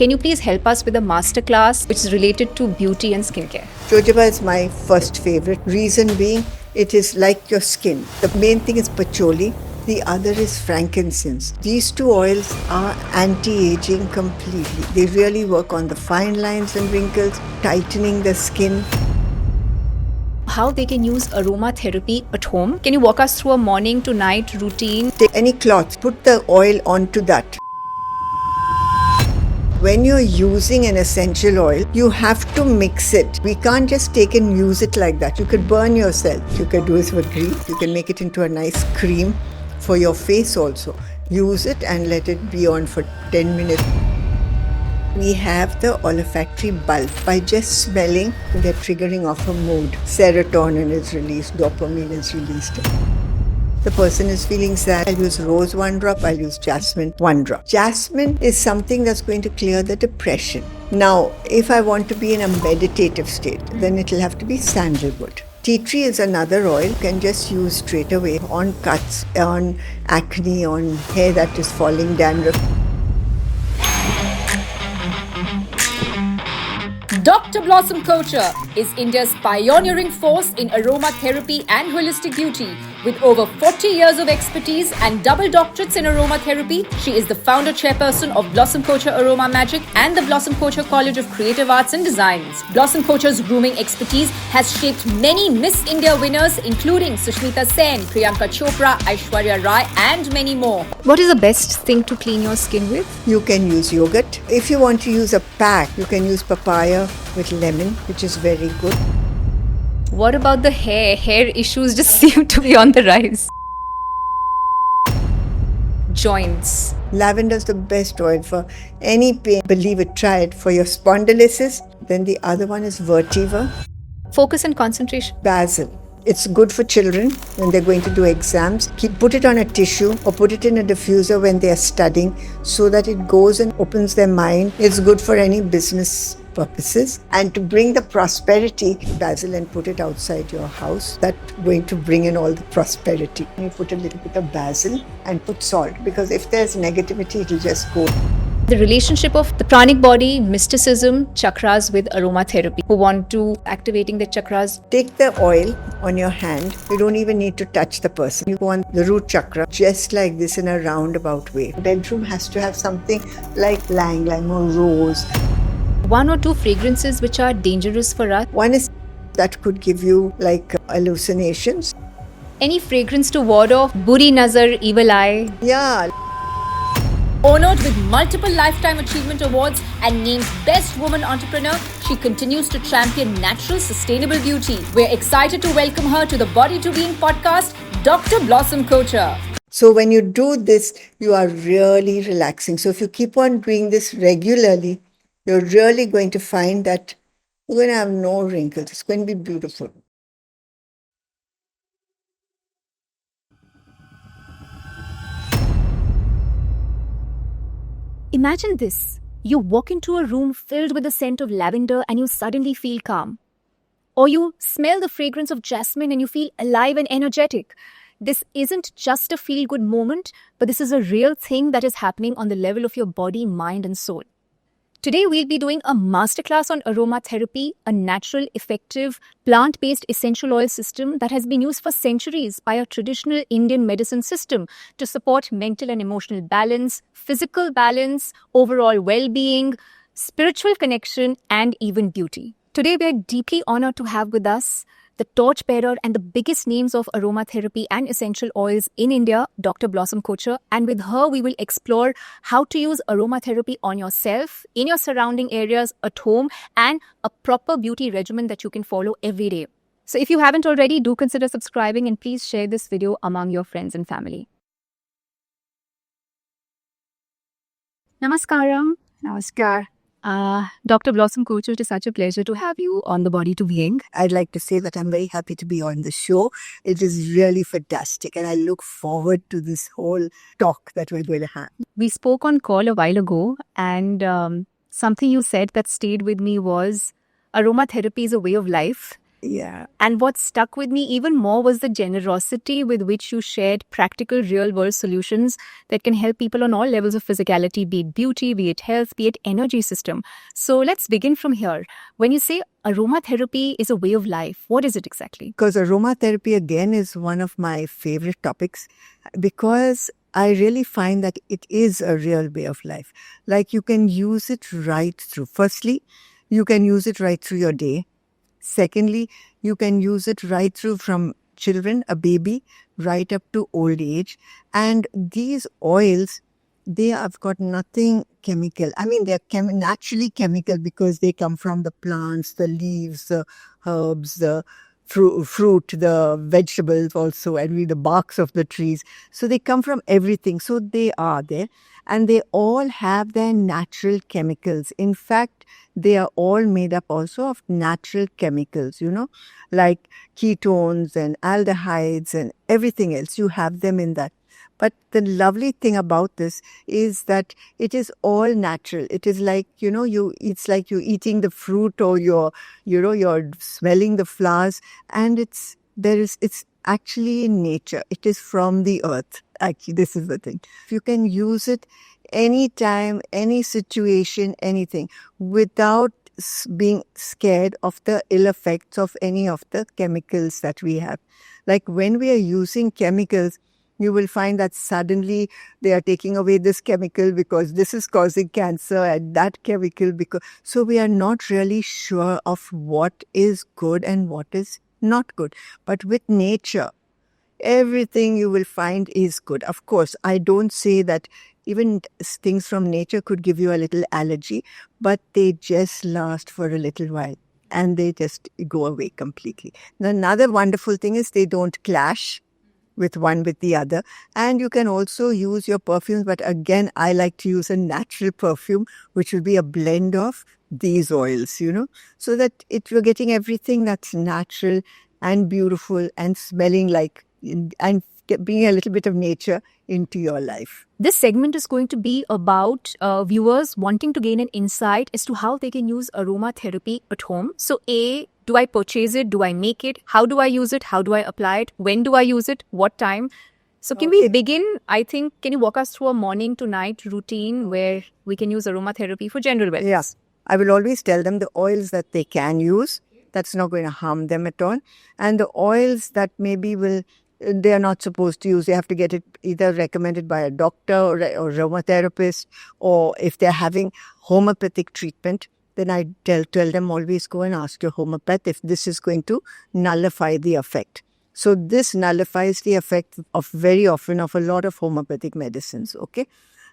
Can you please help us with a masterclass which is related to beauty and skincare? Jojoba is my first favorite. Reason being, it is like your skin. The main thing is patchouli. The other is frankincense. These two oils are anti-aging completely. They really work on the fine lines and wrinkles, tightening the skin. How they can use aromatherapy at home? Can you walk us through a morning to night routine? Take any cloth, put the oil onto that. When you're using an essential oil, you have to mix it. We can't just take and use it like that. You could burn yourself. You could do this for grief. You can make it into a nice cream for your face also. Use it and let it be on for 10 minutes. We have the olfactory bulb. By just smelling, they're triggering off a mood. Serotonin is released, dopamine is released. The person is feeling sad, I'll use rose 1 drop, I'll use jasmine 1 drop. Jasmine is something that's going to clear the depression. Now, if I want to be in a meditative state, then it'll have to be sandalwood. Tea tree is another oil you can just use straight away on cuts, on acne, on hair that is falling, dandruff. Dr. Blossom Kochhar is India's pioneering force in aromatherapy and holistic beauty. With over 40 years of expertise and double doctorates in aromatherapy, she is the founder chairperson of Blossom Kochhar Aroma Magic and the Blossom Kochhar College of Creative Arts and Designs. Blossom Kochhar's grooming expertise has shaped many Miss India winners including Sushmita Sen, Priyanka Chopra, Aishwarya Rai and many more. What is the best thing to clean your skin with? You can use yogurt. If you want to use a pack, you can use papaya with lemon, which is very good. What about the hair? Hair issues just seem to be on the rise. Joints. Lavender is the best oil for any pain. Believe it, try it. For your spondylosis, then the other one is Vertiva. Focus and concentration. Basil. It's good for children when they're going to do exams. Put it on a tissue or put it in a diffuser when they are studying so that it goes and opens their mind. It's good for any business purposes. And to bring the prosperity, basil, and put it outside your house. That's going to bring in all the prosperity. You put a little bit of basil and put salt, because if there's negativity, it'll just go. The relationship of the pranic body, mysticism, chakras with aromatherapy. Who want to activating the chakras? Take the oil on your hand. You don't even need to touch the person. You go on the root chakra, just like this in a roundabout way. The bedroom has to have something like Lang Lang or rose. 1 or 2 fragrances which are dangerous for us. One is that could give you like hallucinations. Any fragrance to ward off buri nazar, evil eye. Yeah. Honored with multiple Lifetime Achievement Awards and named Best Woman Entrepreneur, she continues to champion natural, sustainable beauty. We're excited to welcome her to the Body to Being podcast, Dr. Blossom Kochhar. So when you do this, you are really relaxing. So if you keep on doing this regularly, you're really going to find that you're going to have no wrinkles. It's going to be beautiful. Imagine this. You walk into a room filled with the scent of lavender and you suddenly feel calm. Or you smell the fragrance of jasmine and you feel alive and energetic. This isn't just a feel-good moment, but this is a real thing that is happening on the level of your body, mind and soul. Today, we'll be doing a masterclass on aromatherapy, a natural, effective, plant-based essential oil system that has been used for centuries by our traditional Indian medicine system to support mental and emotional balance, physical balance, overall well-being, spiritual connection, and even beauty. Today, we are deeply honored to have with us the torchbearer and the biggest names of aromatherapy and essential oils in India, Dr. Blossom Kochhar. And with her, we will explore how to use aromatherapy on yourself, in your surrounding areas, at home, and a proper beauty regimen that you can follow every day. So if you haven't already, do consider subscribing and please share this video among your friends and family. Namaskaram. Namaskar. Dr. Blossom Kochhar, it is such a pleasure to have you on the Body to Being. I'd like to say that I'm very happy to be on the show. It is really fantastic and I look forward to this whole talk that we're going to have. We spoke on call a while ago and something you said that stayed with me was aromatherapy is a way of life Yeah. And what stuck with me even more was the generosity with which you shared practical, real world solutions that can help people on all levels of physicality, be it beauty, be it health, be it energy system. So let's begin from here. When you say aromatherapy is a way of life, what is it exactly? Because aromatherapy, again, is one of my favorite topics because I really find that it is a real way of life. Like you can use it right through. Firstly, you can use it right through your day. Secondly, you can use it right through from children, a baby, right up to old age. And these oils, they have got nothing chemical. I mean, they're naturally chemical because they come from the plants, the leaves, the herbs, the fruit, the vegetables also, and the barks of the trees. So they come from everything. So they are there. And they all have their natural chemicals. In fact, they are all made up also of natural chemicals, like ketones and aldehydes and everything else. You have them in that. But the lovely thing about this is that it is all natural. It is like, it's like you're eating the fruit or you're smelling the flowers, and it's actually in nature. It is from the earth. Actually, this is the thing. You can use it anytime, any situation, anything, without being scared of the ill effects of any of the chemicals that we have. Like when we are using chemicals, you will find that suddenly they are taking away this chemical because this is causing cancer and that chemical because... So we are not really sure of what is good and what is not good. But with nature, everything you will find is good. Of course, I don't say that even things from nature could give you a little allergy, but they just last for a little while and they just go away completely. Another wonderful thing is they don't clash with one with the other. And you can also use your perfumes, but again, I like to use a natural perfume, which will be a blend of these oils, so that you're getting everything that's natural and beautiful and smelling like, and bringing a little bit of nature into your life. This segment is going to be about viewers wanting to gain an insight as to how they can use aromatherapy at home. So do I purchase it? Do I make it? How do I use it? How do I apply it? When do I use it? What time? So can we begin, I think, can you walk us through a morning to night routine where we can use aromatherapy for general wellness? Yes. I will always tell them the oils that they can use. That's not going to harm them at all. And the oils that maybe they are not supposed to use. They have to get it either recommended by a doctor or aromatherapist, or if they're having homeopathic treatment, then I tell them always go and ask your homeopath if this is going to nullify the effect. So this nullifies the effect of very often of a lot of homeopathic medicines, okay?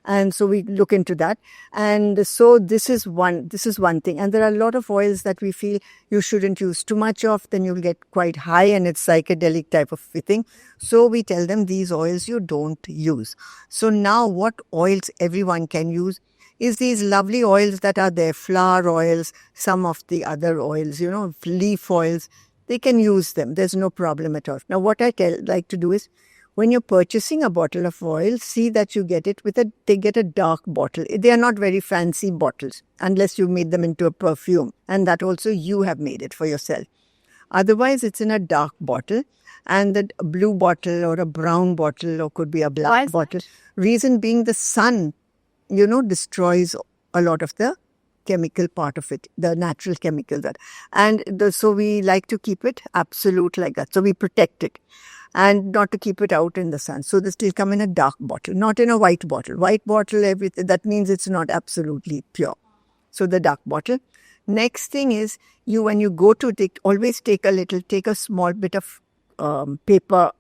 And so we look into that. And so this is one thing. And there are a lot of oils that we feel you shouldn't use too much of, then you'll get quite high and it's psychedelic type of thing. So we tell them these oils you don't use. So now what oils everyone can use is these lovely oils that are there, flower oils, some of the other oils, leaf oils. They can use them. There's no problem at all. Now what I like to do is, when you're purchasing a bottle of oil, see that you get it they get a dark bottle. They are not very fancy bottles unless you made them into a perfume. And that also you have made it for yourself. Otherwise, it's in a dark bottle, and the blue bottle or a brown bottle or could be a black bottle. Reason being the sun, destroys a lot of the chemical part of it, the natural chemical that. And so we like to keep it absolute like that. So we protect it. And not to keep it out in the sun. So this will come in a dark bottle, not in a white bottle. White bottle, everything, that means it's not absolutely pure. So the dark bottle. Next thing is, when you go to always take a small bit of paper,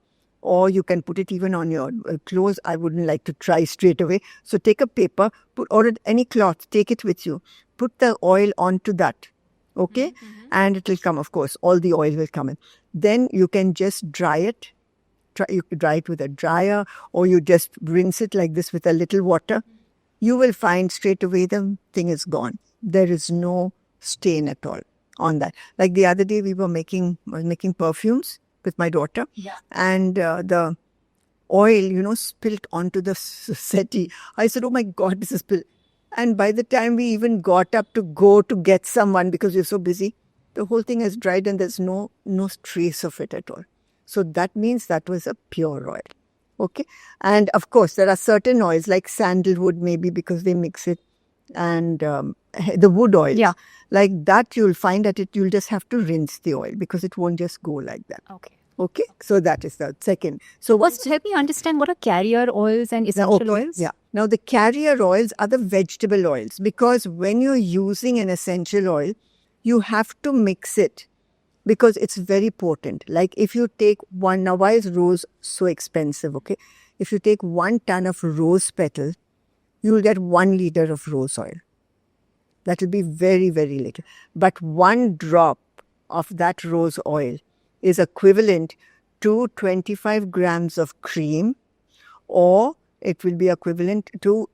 or you can put it even on your clothes. I wouldn't like to try straight away. So take a paper, or any cloth, take it with you. Put the oil onto that. Okay? Mm-hmm. And it will come, of course, all the oil will come in. Then you can just dry it. You could dry it with a dryer, or you just rinse it like this with a little water. You will find straight away the thing is gone. There is no stain at all on that. Like the other day, I was making perfumes with my daughter, and the oil, spilled onto the settee. I said, "Oh my God, this is spilled." And by the time we even got up to go to get someone, because we were so busy, the whole thing has dried and there's no trace of it at all. So that means that was a pure oil. Okay. And of course, there are certain oils like sandalwood, maybe because they mix it, and the wood oil. Yeah. Like that, you'll find that you'll just have to rinse the oil because it won't just go like that. Okay. Okay. So that is the second. So First, help me understand what are carrier oils and essential oils? Yeah. Now, the carrier oils are the vegetable oils because when you're using an essential oil, you have to mix it because it's very potent. Like if you take one, now why is rose so expensive? Okay. If you take 1 ton of rose petal, you will get 1 liter of rose oil. That will be very, very little. But 1 drop of that rose oil is equivalent to 25 grams of cream, or it will be equivalent to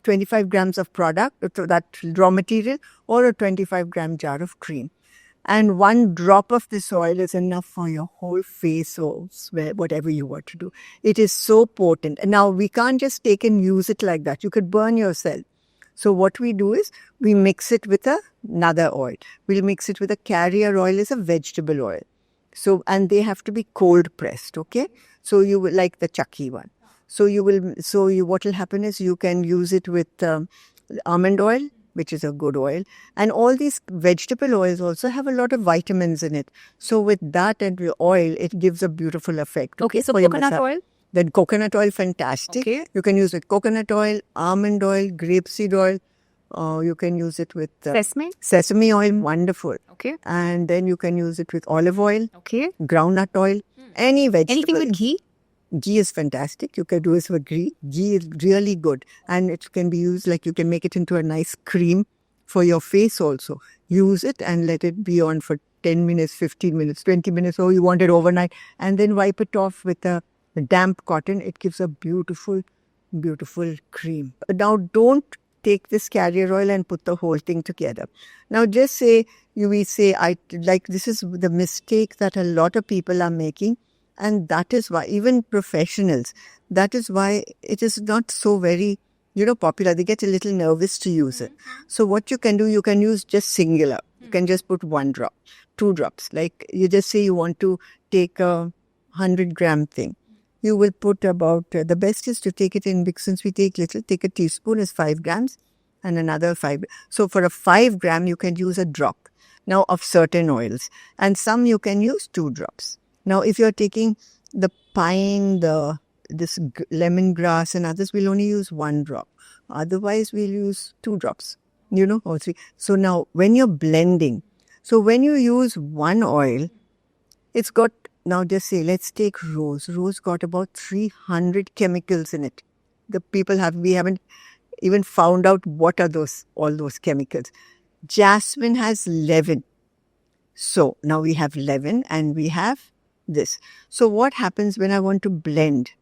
25 grams of product, to that raw material, or a 25-gram jar of cream. And 1 drop of this oil is enough for your whole face or whatever you want to do. It is so potent. And now we can't just take and use it like that. You could burn yourself. So what we do is we mix it with another oil. We'll mix it with a carrier oil, is a vegetable oil. So, and they have to be cold pressed, okay? So you will like the Chakki one. What will happen is you can use it with almond oil, which is a good oil. And all these vegetable oils also have a lot of vitamins in it. So with that and the oil, it gives a beautiful effect. Okay, so for your coconut massage. oil? Then coconut oil, fantastic. Okay. You can use it coconut oil, almond oil, grapeseed oil. You can use it with sesame oil, wonderful. Okay. And then you can use it with olive oil, Okay. groundnut oil, any vegetable. Anything with ghee? Ghee is fantastic. You can do this with ghee. Ghee is really good. And it can be used, like you can make it into a nice cream for your face also. Use it and let it be on for 10 minutes, 15 minutes, 20 minutes, or you want it overnight. And then wipe it off with a damp cotton. It gives a beautiful, beautiful cream. Now, don't take this carrier oil and put the whole thing together. Now, just say, this is the mistake that a lot of people are making. And that is why, even professionals, that is why it is not so very, popular. They get a little nervous to use it. So what you can do, you can use just singular. You can just put 1 drop, 2 drops. Like you just say you want to take a 100-gram thing. You will put about, the best is to take it in, since we take little, take a teaspoon is 5 grams and another 5. So for a 5 gram, you can use a drop now of certain oils. And some you can use 2 drops. Now, if you're taking the pine, this lemongrass and others, we'll only use 1 drop. Otherwise, we'll use 2 drops, or 3. So now, when you're blending, so when you use 1 oil, it's got, now just say, let's take rose. Rose got about 300 chemicals in it. We haven't even found out what are all those chemicals. Jasmine has 11. So now we have 11 and we have this. So what happens when I want to blend?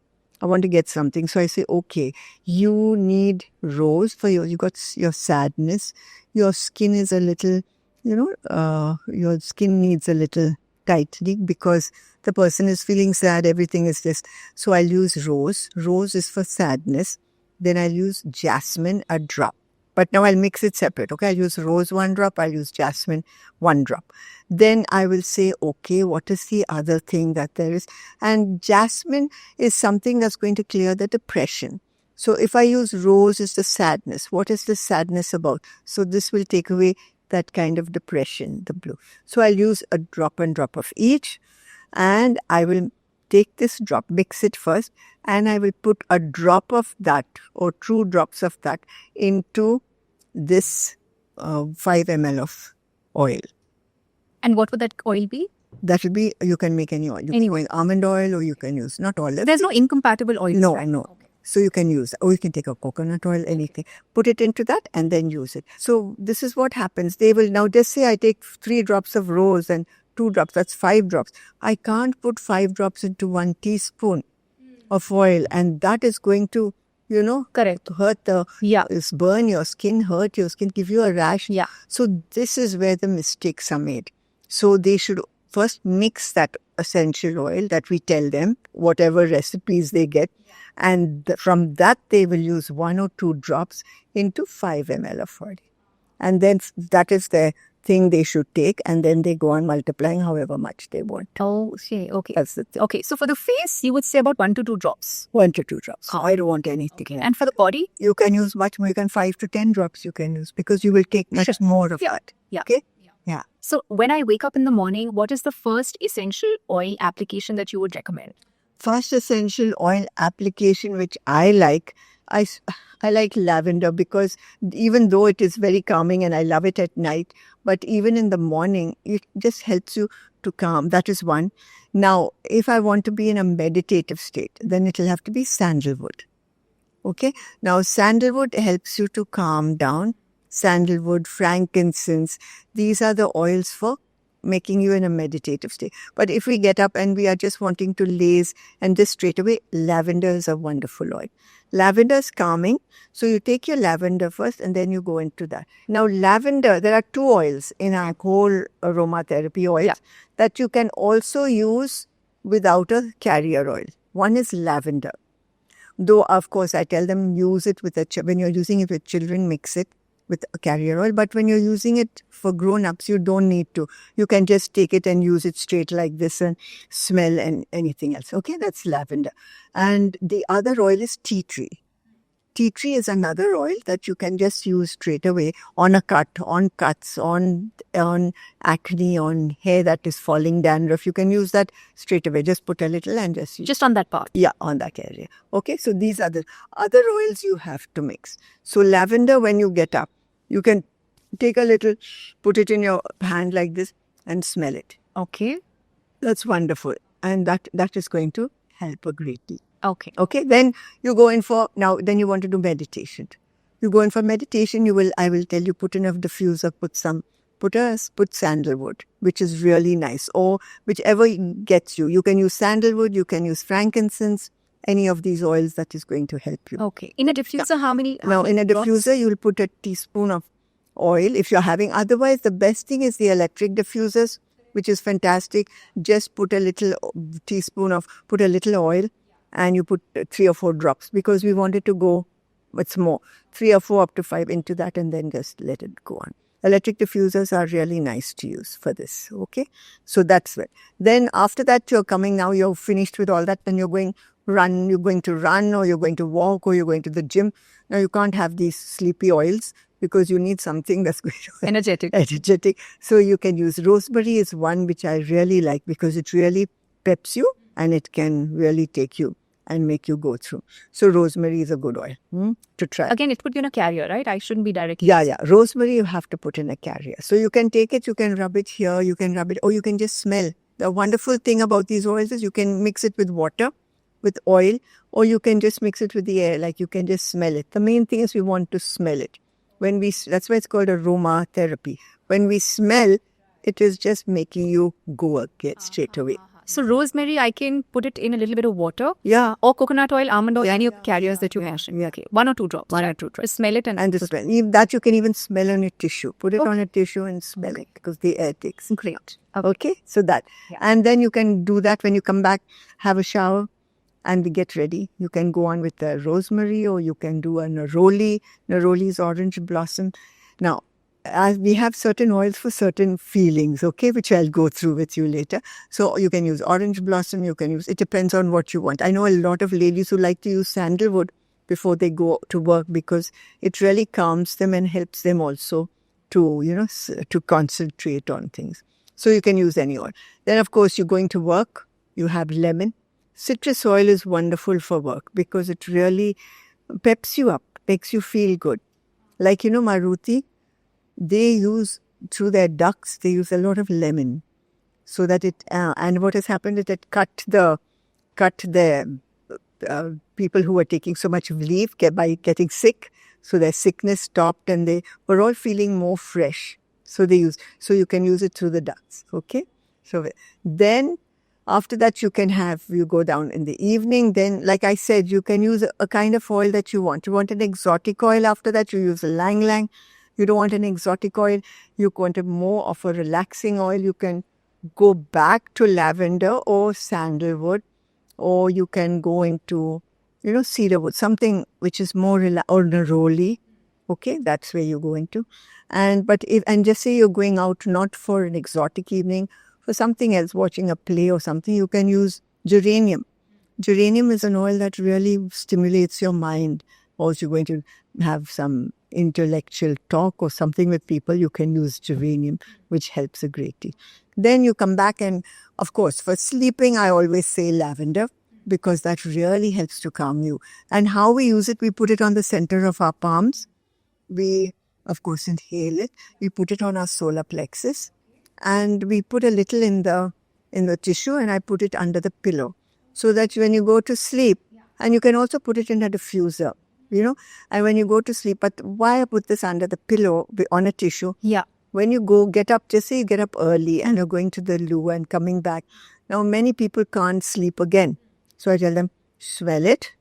I want to get something. So I say, okay, you need rose for you got your sadness. Your skin is a little, your skin needs a little tightening because the person is feeling sad. Everything is just, so I'll use rose. Rose is for sadness. Then I'll use jasmine, a drop. But now I'll mix it separate. Okay, I'll use rose 1 drop. I'll use jasmine 1 drop. Then I will say, okay, what is the other thing that there is? And jasmine is something that's going to clear the depression. So if I use rose, is the sadness. What is the sadness about? So this will take away that kind of depression, the blue. So I'll use a drop and drop of each. And I will take this drop, mix it first, and I will put a drop of that or 2 drops of that into this 5 ml of oil. And what would that oil be? That will be, you can make any oil. You can use almond oil, or you can use, not olive. There's no incompatible oils. No, right? no. Okay. So you can use, or you can take a coconut oil, anything. Put it into that and then use it. So this is what happens. They will now just say I take 3 drops of rose and 2 drops, that's 5 drops. I can't put 5 drops into 1 teaspoon of oil, and that is going to, correct, hurt burn your skin, hurt your skin, give you a rash. Yeah. So this is where the mistakes are made. So they should first mix that essential oil that we tell them, whatever recipes they get. And from that, they will use 1 or 2 drops into 5 ml of oil. And then that is their thing they should take, and then they go on multiplying however much they want. Oh, okay. That's the thing. Okay, so for the face, you would say about 1 to 2 drops. 1 to 2 drops. I don't want anything. Okay. And for the body? You can use much more. You can 5 to 10 drops you can use, because you will take much more of Yeah. that. Yeah. Okay? Yeah. So when I wake up in the morning, what is the first essential oil application that you would recommend? First essential oil application which I like, I like lavender, because even though it is very calming and I love it at night, but even in the morning, it just helps you to calm. That is one. Now, if I want to be in a meditative state, then it will have to be sandalwood. Okay? Now, sandalwood helps you to calm down. Sandalwood, frankincense, these are the oils for making you in a meditative state. But if we get up and we are just wanting to laze and just straight away, lavender is a wonderful oil. Lavender is calming. So you take your lavender first and then you go into that. Now lavender, there are 2 oils in our whole aromatherapy oils that you can also use without a carrier oil. One is lavender. Though, of course, I tell them use it with when you're using it with children, mix it with a carrier oil. But when you're using it for grown-ups, you don't need to. You can just take it and use it straight like this and smell and anything else. Okay, that's lavender. And the other oil is tea tree. Tea tree is another oil that you can just use straight away on a cut, on cuts, on acne, on hair that is falling, dandruff. You can use that straight away. Just put a little and just use. Just on that part? Yeah, on that area. Okay, so these are the other oils you have to mix. So lavender, when you get up, you can take a little, put it in your hand like this and smell it. Okay. That's wonderful. And that is going to help a great deal. Okay. Okay, then you go in for, then you want to do meditation. You go in for meditation, I will tell you, put enough diffuser, put sandalwood, which is really nice, or whichever gets you. You can use sandalwood, you can use frankincense, any of these oils that is going to help you. Okay. In a diffuser, how many? Now, in a diffuser, you will put a teaspoon of oil if you're having. Otherwise, the best thing is the electric diffusers, which is fantastic. Just put a little oil and you put 3 or 4 drops, because we want it to go, what's more, 3 or 4 up to 5 into that, and then just let it go on. Electric diffusers are really nice to use for this. Okay. So that's it. Then after that, you're finished with all that. Then you're going to run, or you're going to walk, or you're going to the gym. Now you can't have these sleepy oils, because you need something that's going to energetic. So you can use rosemary is one which I really like, because it really peps you and it can really take you and make you go through. So rosemary is a good oil to try. Again, it put you in a carrier, right? I shouldn't be directly. Yeah. Rosemary you have to put in a carrier. So you can take it, you can rub it here, you can rub it, or you can just smell. The wonderful thing about these oils is you can mix it with water, with oil, or you can just mix it with the air, like you can just smell it. The main thing is we want to smell it. That's why it's called aromatherapy. When we smell, it is just making you go again straight away. So rosemary, I can put it in a little bit of water. Yeah. Or coconut oil, almond oil, any of the carriers that you mentioned. Yeah. Okay. 1 or 2 drops. Just smell it and just smell. That you can even smell on a tissue. Put it on a tissue and smell it, because the air takes. Great. Okay. So that. Yeah. And then you can do that when you come back, have a shower and get ready. You can go on with the rosemary, or you can do a neroli. Neroli is orange blossom. Now, as we have certain oils for certain feelings, okay, which I'll go through with you later. So you can use orange blossom, it depends on what you want. I know a lot of ladies who like to use sandalwood before they go to work, because it really calms them and helps them also to, to concentrate on things. So you can use any oil. Then, of course, you're going to work, you have lemon. Citrus oil is wonderful for work, because it really peps you up, makes you feel good. Like, Maruti, they use, through their ducts, they use a lot of lemon, so that and what has happened is it cut the people who were taking so much leave by getting sick, so their sickness stopped and they were all feeling more fresh. So you can use it through the ducts. Okay. So then after that, you go down in the evening. Then, like I said, you can use a kind of oil that you want. You want an exotic oil. After that, you use a Lang Lang. You don't want an exotic oil. You want more of a relaxing oil. You can go back to lavender or sandalwood, or you can go into, cedarwood, something which is more or neroli. Okay, that's where you go into. And just say you're going out not for an exotic evening, for something else, watching a play or something, you can use geranium. Geranium is an oil that really stimulates your mind. Or if you're going to have some intellectual talk or something with people, you can use geranium, which helps a great deal. Then you come back and, of course, for sleeping, I always say lavender, because that really helps to calm you. And how we use it, we put it on the center of our palms. We, of course, inhale it. We put it on our solar plexus, and we put a little in the tissue, and I put it under the pillow, so that when you go to sleep, and you can also put it in a diffuser, and when you go to sleep. But why I put this under the pillow on a tissue? Yeah. When you get up, just say you get up early and you're going to the loo and coming back. Now, many people can't sleep again. So I tell them, smell it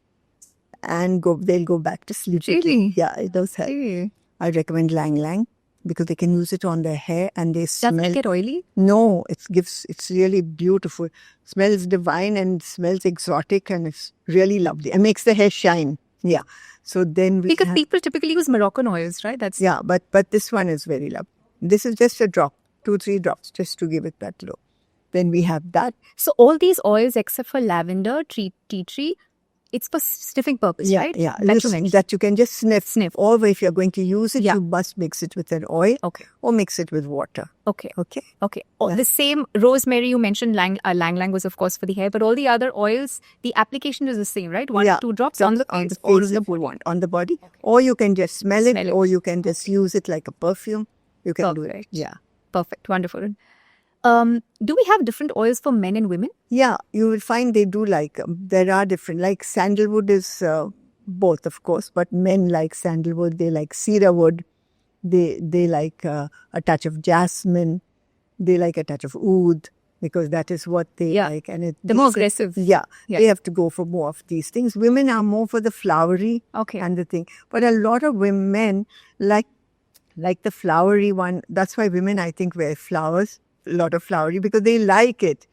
and they'll go back to sleep. Really? Yeah, it does help. Hey. I recommend Lang Lang because they can use it on their hair and they smell. Doesn't it get oily? No, it's really beautiful. Smells divine and smells exotic, and it's really lovely. And makes the hair shine. Yeah. So then Because people typically use Moroccan oils, right? That's Yeah, but this one is very lovely. This is just a drop, 2-3 drops, just to give it that glow. Then we have that. So all these oils except for lavender, tea tree, it's for sniffing purpose, right? Yeah, That you can just sniff. Or if you're going to use it, Yeah. you must mix it with an oil. Okay. Or mix it with water. Okay. Okay. Okay. Oh, the same rosemary you mentioned, Lang Lang was of course for the hair, but all the other oils, the application is the same, right? 1-2 drops on the face or face the if you want, on the body. Or you can just smell it, or you can just use it like a perfume. You can do it. Perfect. Yeah. Perfect. Wonderful. Do we have different oils for men and women? Yeah, you will find they do like there are different, like sandalwood is both, of course, but men like sandalwood, they like cedar wood, they like a touch of jasmine, they like a touch of oud, because that is what they Yeah. like. And The more aggressive. Yeah, Yeah. they have to go for more of these things. Women are more for the flowery Okay. and the thing. But a lot of women like the flowery one. That's why women, I think, wear flowers, a lot of flowery, because they like it,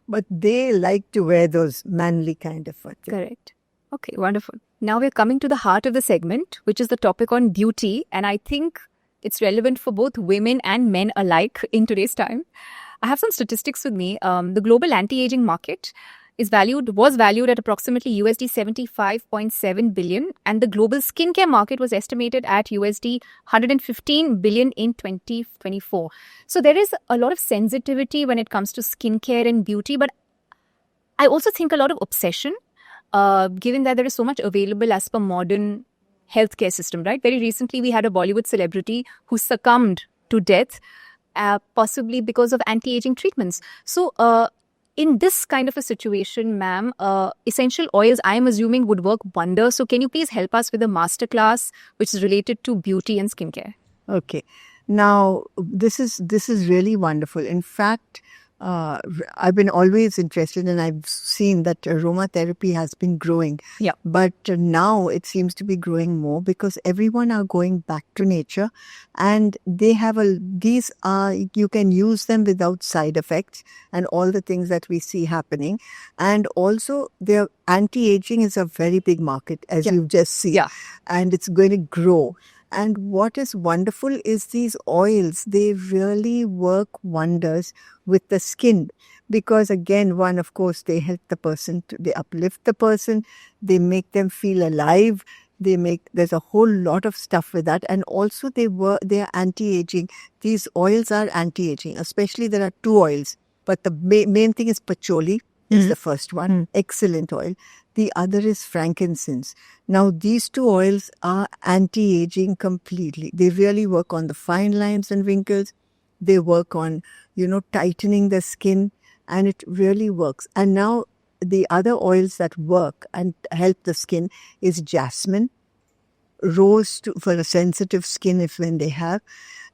but they like to wear those manly kind of thing. Correct. Okay, wonderful. Now we're coming to the heart of the segment, which is the topic on beauty. And I think it's relevant for both women and men alike in today's time. I have some statistics with me. The global anti-aging market was valued at approximately USD 75.7 billion, and the global skincare market was estimated at USD 115 billion in 2024. So there is a lot of sensitivity when it comes to skincare and beauty, but I also think a lot of obsession, given that there is so much available as per modern healthcare system, right? Very recently, we had a Bollywood celebrity who succumbed to death, possibly because of anti-aging treatments. So, in this kind of a situation, ma'am, essential oils, I am assuming, would work wonders. So, can you please help us with a masterclass which is related to beauty and skincare? Okay. Now, this is really wonderful. In fact, I've been always interested, and I've seen that aromatherapy has been growing. Yeah. But now it seems to be growing more because everyone are going back to nature, and they have you can use them without side effects and all the things that we see happening. And also their anti-aging is a very big market, as you've just seen. Yeah. And it's going to grow. And what is wonderful is these oils, they really work wonders with the skin. Because again, one, of course, they help the person, they uplift the person, they make them feel alive. There's a whole lot of stuff with that. And also they are anti-aging. These oils are anti-aging, especially there are 2 oils. But the main thing is patchouli. Is the first one. Excellent oil. The other is frankincense. Now, these 2 oils are anti-aging completely. They really work on the fine lines and wrinkles. They work on, tightening the skin, and it really works. And now, the other oils that work and help the skin is jasmine, rose for a sensitive skin when they have,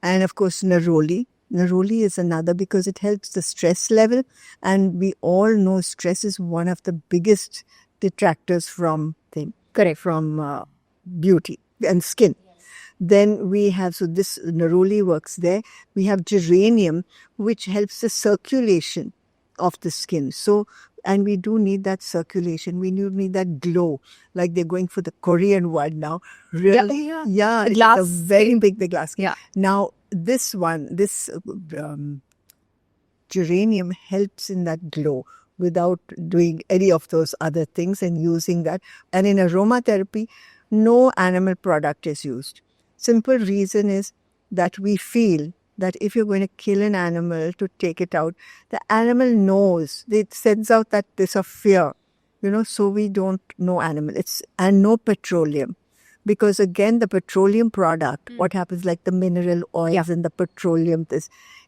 and of course, neroli. Neroli is another because it helps the stress level, and we all know stress is one of the biggest detractors from beauty and skin. Then we have, so this neroli works there. We have geranium, which helps the circulation of the skin. So And we do need that circulation. We do need that glow, like they're going for the Korean one now. Really? Yeah. It's glass a very big, big glass. Yeah. Now, this one, this geranium helps in that glow without doing any of those other things and using that. And in aromatherapy, no animal product is used. Simple reason is that we feel that if you're going to kill an animal to take it out, the animal knows, it sends out that there's a fear, so we don't know animal. And no petroleum. Because again, the petroleum product, what happens like the mineral oils and the petroleum,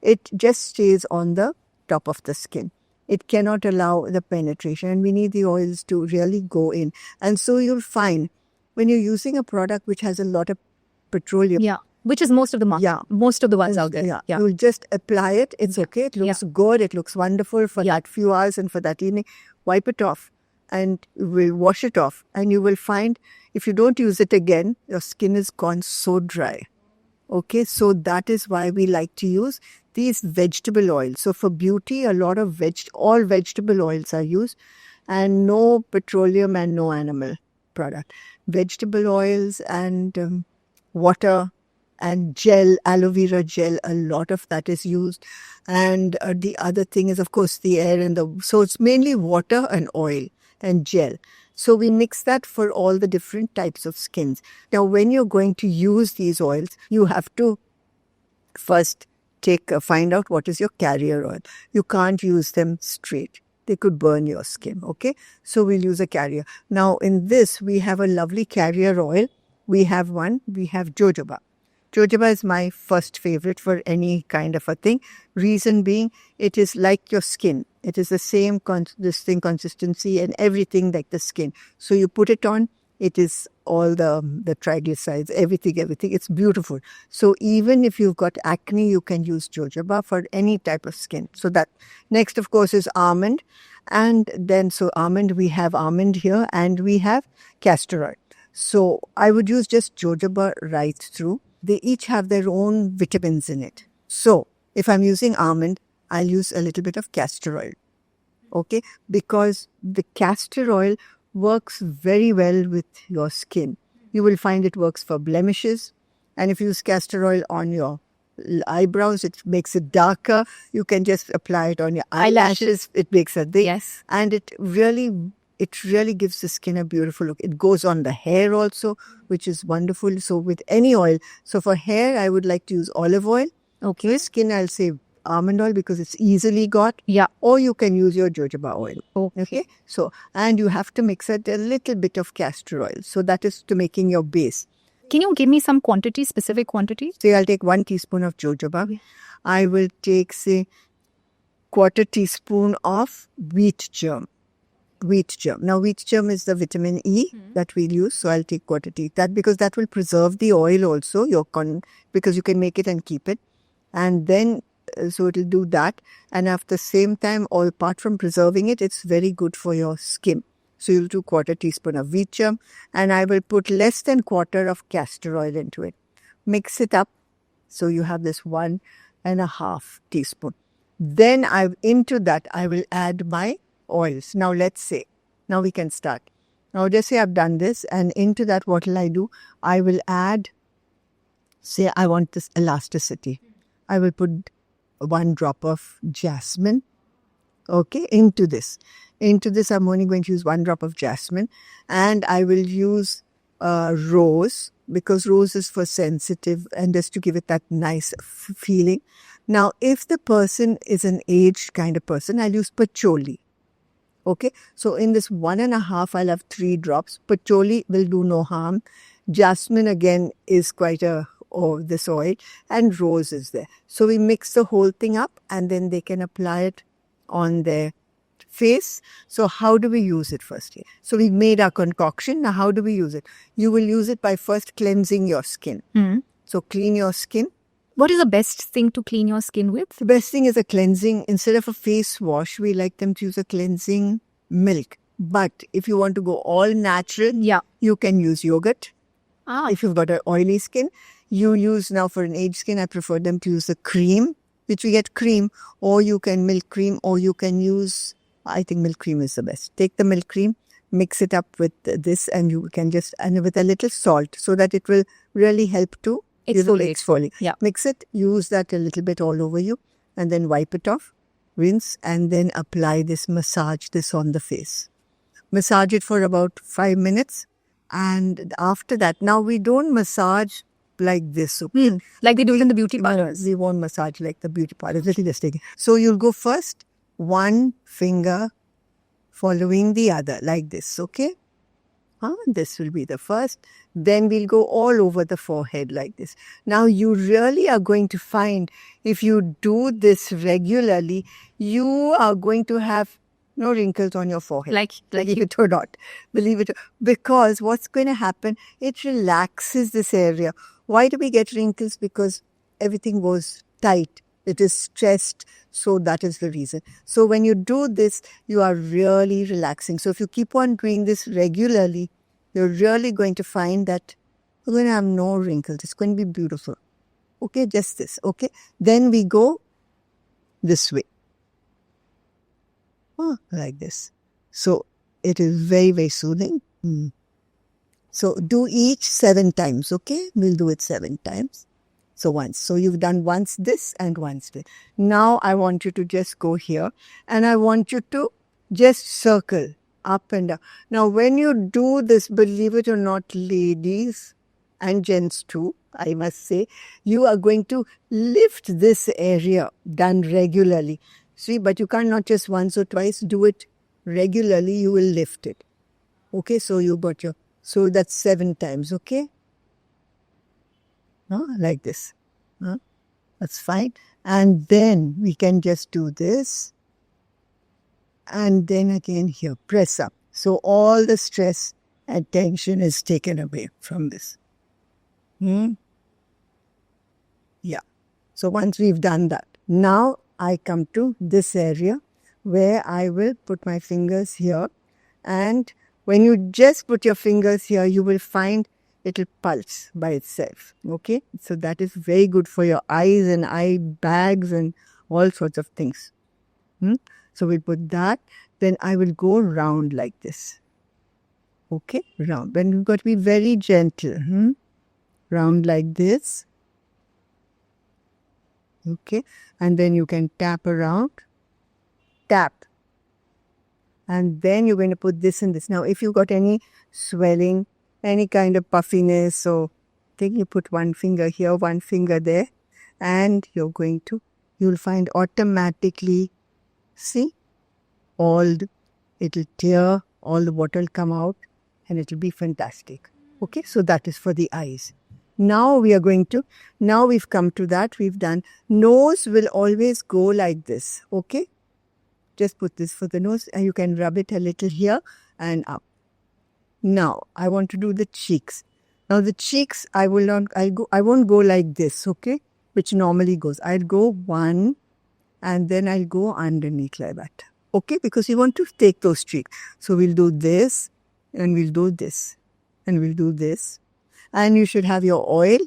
it just stays on the top of the skin. It cannot allow the penetration, and we need the oils to really go in. And so you'll find when you're using a product which has a lot of petroleum. Yeah. Which is most of the market. Yeah. Most of the ones out there. Yeah. Yeah. You'll just apply it. It's okay. It looks good. It looks wonderful for that few hours and for that evening. Wipe it off and we'll wash it off. And you will find if you don't use it again, your skin is gone so dry. Okay. So that is why we like to use these vegetable oils. So for beauty, a lot of all vegetable oils are used and no petroleum and no animal product. Vegetable oils and water and gel, aloe vera gel, a lot of that is used. And the other thing is, of course, the air so it's mainly water and oil and gel. So we mix that for all the different types of skins. Now, when you're going to use these oils, you have to first find out what is your carrier oil. You can't use them straight. They could burn your skin, okay? So we'll use a carrier. Now, in this, we have a lovely carrier oil. We have jojoba. Jojoba is my first favorite for any kind of a thing. Reason being, it is like your skin. It is the same consistency and everything like the skin. So you put it on, it is all the triglycerides, everything. It's beautiful. So even if you've got acne, you can use jojoba for any type of skin. So that next, of course, is almond. And then, so almond, we have almond here and we have castor oil. So I would use just jojoba right through. They each have their own vitamins in it. So if I'm using almond, I'll use a little bit of castor oil. Okay? Because the castor oil works very well with your skin. You will find it works for blemishes. And if you use castor oil on your eyebrows, it makes it darker. You can just apply it on your eyelashes. It makes a thing. Yes. And it really gives the skin a beautiful look. It goes on the hair also, which is wonderful. So with any oil. So for hair, I would like to use olive oil. Okay. Skin, I'll say almond oil because it's easily got. Yeah. Or you can use your jojoba oil. Okay. So, and you have to mix it a little bit of castor oil. So that is to making your base. Can you give me some quantity, specific quantity? Say I'll take 1 teaspoon of jojoba. Yeah. I will take, say, 1/4 teaspoon of wheat germ. Now, wheat germ is the vitamin E that we'll use. So I'll take 1/4 teaspoon. That because that will preserve the oil also, because you can make it and keep it. And then, so it'll do that. And at the same time, apart from preserving it, it's very good for your skin. So you'll do 1/4 teaspoon of wheat germ. And I will put less than 1/4 of castor oil into it. Mix it up. So you have this 1.5 teaspoon. Then into that, I will add my oils. Now now we can start. Now just say I've done this, and into that what will I do? I will add, say I want this elasticity. I will put 1 drop of jasmine, okay, into this. Into this I'm only going to use 1 drop of jasmine, and I will use rose, because rose is for sensitive and just to give it that nice feeling. Now if the person is an aged kind of person, I'll use patchouli. Okay, so in this 1.5, I'll have 3 drops. Patchouli will do no harm. Jasmine again is quite this oil, and rose is there. So we mix the whole thing up, and then they can apply it on their face. So how do we use it firstly? So we made our concoction. Now how do we use it? You will use it by first cleansing your skin. So clean your skin. What is the best thing to clean your skin with? The best thing is a cleansing. Instead of a face wash, we like them to use a cleansing milk. But if you want to go all natural, you can use yogurt. If you've got an oily skin, you use, now for an aged skin, I prefer them to use the cream, which we get cream, or you can milk cream, or you can use I think milk cream is the best. Take the milk cream, mix it up with this, and you can just, and with a little salt, so that it will really help to exfoliate. Yeah. Mix it, use that a little bit all over you, and then wipe it off, rinse, and then apply this, massage this on the face. Massage it for about 5 minutes. And after that, now we don't massage like this. Okay? Like they do it in the beauty parlors. We won't massage like the beauty parlors. Let me just take it. So you'll go first, one finger following the other, like this, okay? This will be the first. Then we'll go all over the forehead like this. Now you really are going to find, if you do this regularly, you are going to have no wrinkles on your forehead. Like it or not. Believe it. Because what's going to happen, it relaxes this area. Why do we get wrinkles? Because everything was tight. It is stressed. So that is the reason. So when you do this, you are really relaxing. So if you keep on doing this regularly, you're really going to find that you're going to have no wrinkles. It's going to be beautiful. Okay, just this. Okay. Then we go this way. Like this. So it is very, very soothing. So do each 7 times, okay? We'll do it 7 times. So once. So you've done once this and once this. Now I want you to just go here and I want you to just circle up and down. Now when you do this, believe it or not, ladies and gents too, I must say, you are going to lift this area done regularly. See, but you can't not just once or twice, do it regularly, you will lift it. Okay, so you got your, so that's 7 times, okay? Like this. That's fine. And then we can just do this. And then again here, press up. So all the stress and tension is taken away from this. Yeah. So once we've done that, now I come to this area where I will put my fingers here. And when you just put your fingers here, you will find it will pulse by itself. Okay. So that is very good for your eyes and eye bags and all sorts of things. So we put that. Then I will go round like this. Okay. Round. Then you've got to be very gentle. Round like this. Okay, and then you can tap around, tap, and then you're going to put this and this. Now, if you've got any swelling, any kind of puffiness, so then you put one finger here, one finger there, and you'll find automatically, see, it'll tear, all the water will come out, and it'll be fantastic. Okay, so that is for the eyes. Now we've come to that, we've done, nose will always go like this, okay? Just put this for the nose and you can rub it a little here and up. Now, I want to do the cheeks. Now the cheeks, I won't go like this, okay? Which normally goes. I'll go 1 and then I'll go underneath like that, okay? Because you want to take those cheeks. So we'll do this and we'll do this and we'll do this. And you should have your oil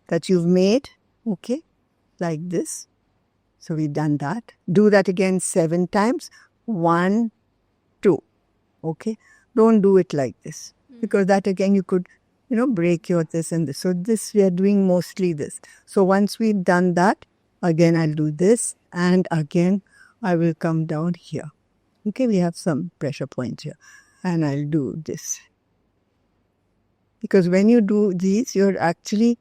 that you've made, okay, like this. So we've done that. Do that again 7 times. 1, 2, okay. Don't do it like this because that again you could, break your this and this. So this we are doing mostly this. So once we've done that, again I'll do this and again I will come down here. Okay, we have some pressure points here and I'll do this. Because when you do these, you're actually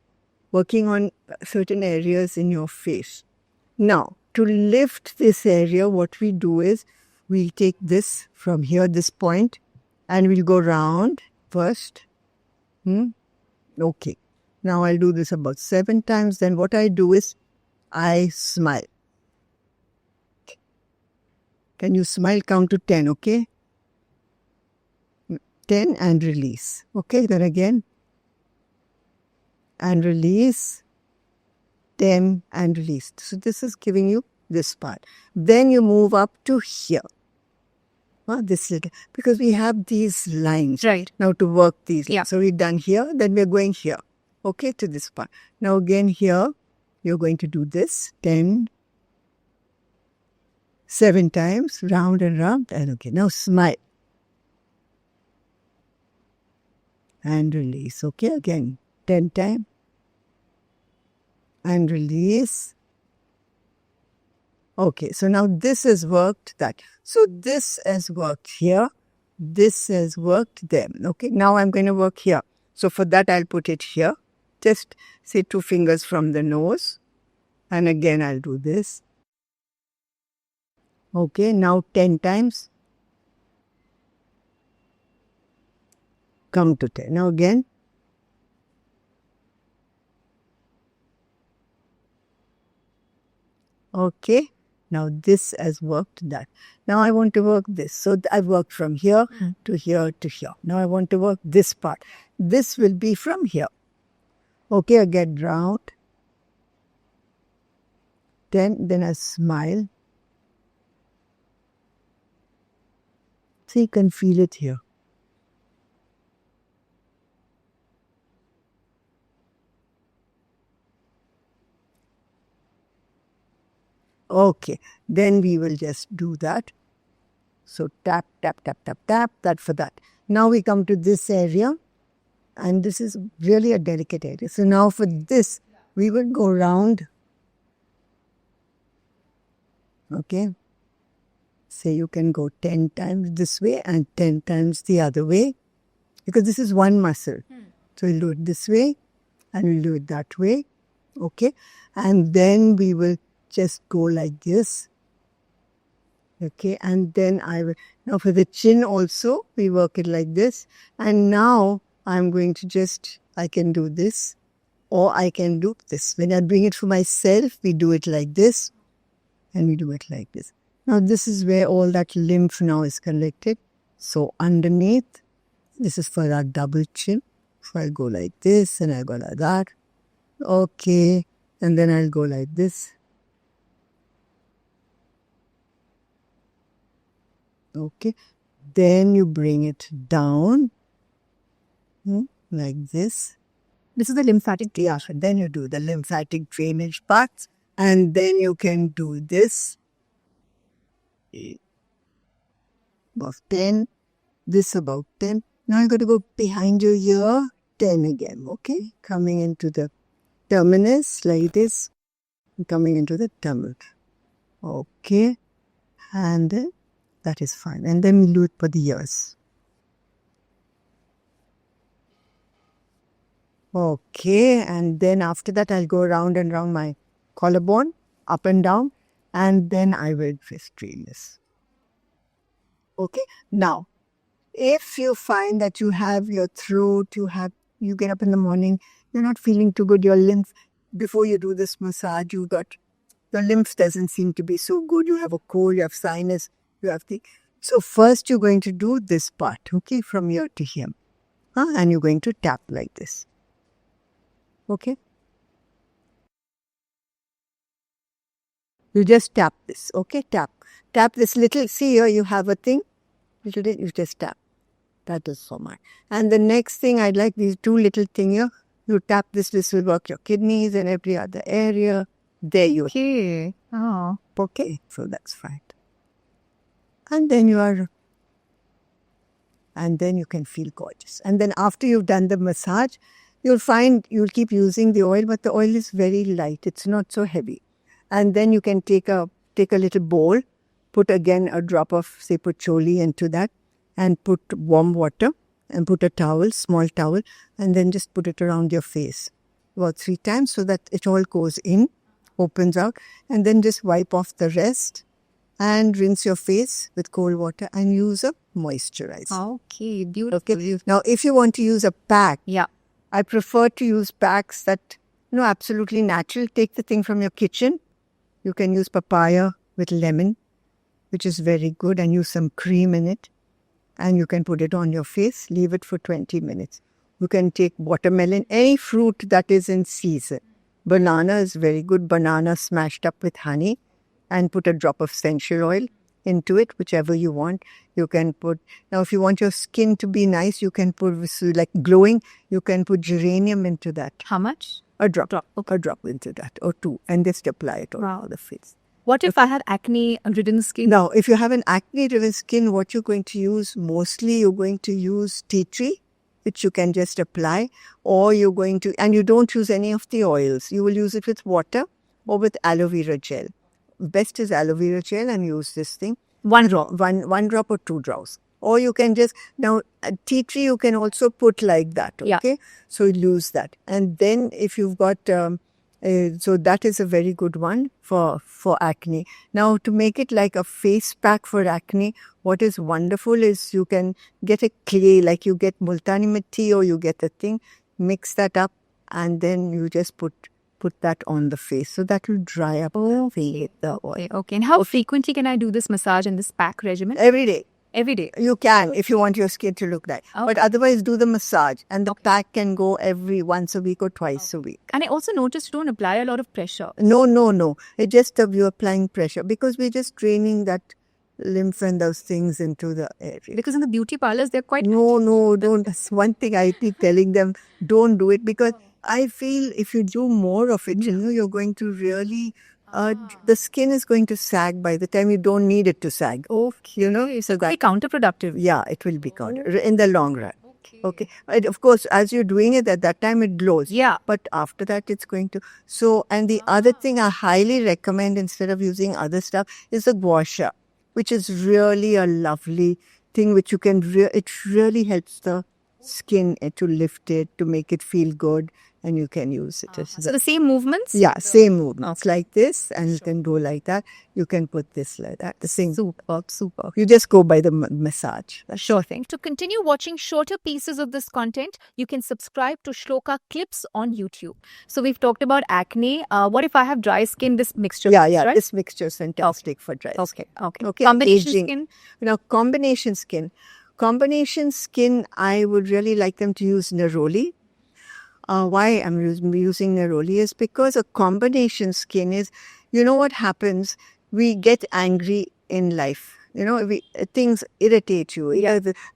working on certain areas in your face. Now, to lift this area, what we do is we take this from here, this point, and we'll go round first. Okay. Now I'll do this about 7 times. Then what I do is I smile. Can you smile? Count to 10, okay? 10 and release. Okay, then again. And release. 10 and release. So this is giving you this part. Then you move up to here. This little, because we have these lines. Right. Now to work these. Yeah. So we've done here, then we're going here. Okay, to this part. Now again here, you're going to do this. 10, 7 times, round and round. And okay, now smile. And release. Okay, again, 10 times. And release. Okay, so now this has worked that. So this has worked here. This has worked there. Okay, now I'm going to work here. So for that, I'll put it here. Just say 2 fingers from the nose. And again, I'll do this. Okay, now 10 times. Come to 10. Now again. Okay. Now this has worked that. Now I want to work this. So I've worked from here to here to here. Now I want to work this part. This will be from here. Okay, again round. Then I smile. So you can feel it here. Okay, then we will just do that. So tap, tap, tap, tap, tap, that for that. Now we come to this area, and this is really a delicate area. So now for this, we will go round. Okay. Say you can go 10 times this way and 10 times the other way, because this is one muscle. So we'll do it this way and we'll do it that way. Okay. And then we will just go like this. Okay. And then I will, now for the chin also, we work it like this. And now I'm going to just, I can do this or I can do this. When I bring it for myself, we do it like this and we do it like this. Now this is where all that lymph now is collected. So underneath, this is for our double chin. So I'll go like this and I'll go like that. Okay. And then I'll go like this. Okay. Then you bring it down like this. This is the lymphatic. Yeah. Then you do the lymphatic drainage parts. And then you can do this. About 10. This about 10. Now you're going to go behind your ear. 10 again. Okay. Coming into the terminus like this. Coming into the terminus. Okay. And then that is fine. And then we'll do it for the ears. Okay. And then after that, I'll go round and round my collarbone, up and down. And then I will strain this. Okay. Now, if you find that you have your throat, you get up in the morning, you're not feeling too good, your lymph, before you do this massage, your lymph doesn't seem to be so good. You have a cold, you have sinus, so first you're going to do this part, okay, from here to here. And you're going to tap like this. Okay. You just tap this, okay, tap. Tap this little, see here you have a thing, little bit, you just tap. That is so much. And the next thing, I'd like these 2 little things here. You tap this will work your kidneys and every other area. There you Okay. Oh. Okay, so that's fine. And then you can feel gorgeous. And then after you've done the massage, you'll find you'll keep using the oil, but the oil is very light. It's not so heavy. And then you can take a little bowl, put again a drop of, say, patchouli into that, and put warm water, and put a towel, small towel, and then just put it around your face about 3 times so that it all goes in, opens out, and then just wipe off the rest and rinse your face with cold water and use a moisturizer. Okay, beautiful. Okay. Now, if you want to use a pack, Yeah. I prefer to use packs that, absolutely natural. Take the thing from your kitchen. You can use papaya with lemon, which is very good, and use some cream in it. And you can put it on your face, leave it for 20 minutes. You can take watermelon, any fruit that is in season. Banana is very good. Banana smashed up with honey, and put a drop of essential oil into it, whichever you want. You can put, now if you want your skin to be nice, you can put, like glowing, you can put geranium into that. How much? A drop into that, or 2, and just apply it all over the face. What if I have acne-ridden skin? Now, if you have an acne-driven skin, what you're going to use, mostly you're going to use tea tree, which you can just apply, or you're going to, and you don't use any of the oils. You will use it with water or with aloe vera gel. Best is aloe vera gel, and use this thing. One drop. One drop or 2 drops. Or you can just, now tea tree you can also put like that, okay? Yeah. So you use that. And then if you've got, so that is a very good one for acne. Now to make it like a face pack for acne, what is wonderful is you can get a clay, like you get multani mitti or you get a thing, mix that up, and then you just put that on the face. So that will dry up the oil. Okay. And how frequently can I do this massage and this pack regimen? Every day. Every day. You can if you want your skin to look nice. Okay. But otherwise do the massage, and the pack can go every once a week or twice a week. And I also noticed you don't apply a lot of pressure. No. It's just you're applying pressure because we're just draining that lymph and those things into the area. Because in the beauty parlors, they're quite... No, don't. That's one thing I keep telling them, don't do it, because I feel if you do more of it, you're going to really... the skin is going to sag by the time you don't need it to sag. Okay. So Very that, counterproductive. yeah, it will be counter in the long run. Okay. And of course, as you're doing it at that time, it glows. Yeah. But after that, it's going to. So, and the other thing I highly recommend instead of using other stuff is the gua sha, which is really a lovely thing which you can. It really helps the skin to lift it, to make it feel good, and you can use it. So the same movements? Yeah, same movements like this, and you can go like that. You can put this like that. The same. Super. You just go by the massage. That's Sure thing. To continue watching shorter pieces of this content, you can subscribe to Shloka Clips on YouTube. So we've talked about acne. What if I have dry skin? This mixture. Yeah. Right? This mixture is fantastic for dry skin. Okay. Combination Aging. skin. Now, combination skin. Combination skin, I would really like them to use neroli. Why I'm using neroli is because a combination skin is, you know what happens? We get angry in life. Things irritate you.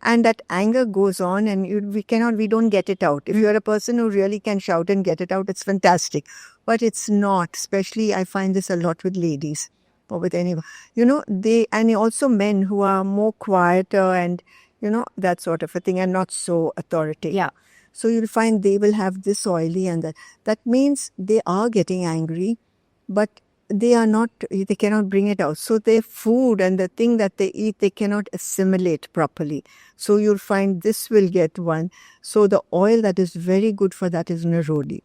And that anger goes on, and we don't get it out. If you're a person who really can shout and get it out, it's fantastic. But it's not, especially I find this a lot with ladies or with anyone. And also men who are more quieter and, that sort of a thing, and not so authoritative. Yeah. So you'll find they will have this oily and that. That means they are getting angry, but they cannot bring it out. So their food and the thing that they eat, they cannot assimilate properly. So you'll find this will get one. So the oil that is very good for that is neroli.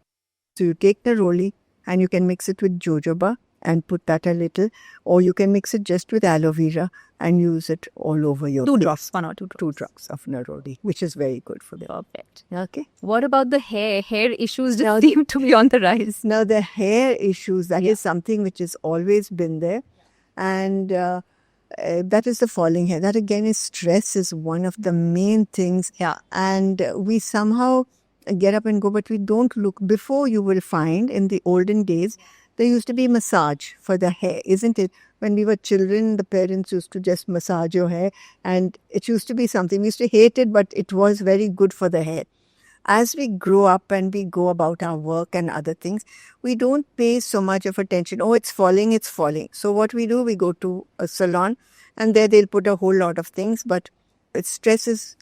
So you take neroli and you can mix it with jojoba and put that a little, or you can mix it just with aloe vera and use it all over your 2 face. drops, 1 or 2 drops. 2 drops of neroli, which is very good for them. Perfect. Okay. What about the hair? Hair issues just seem to be on the rise. Now, the hair issues, that is something which has always been there. And that is the falling hair. That again is stress is one of the main things. Yeah. And we somehow get up and go, but we don't look. Before, you will find in the olden days, there used to be massage for the hair, isn't it? When we were children, the parents used to just massage your hair, and it used to be something. We used to hate it, but it was very good for the hair. As we grow up and we go about our work and other things, we don't pay so much of attention. Oh, it's falling. So what we do, we go to a salon, and there they'll put a whole lot of things, but stress is...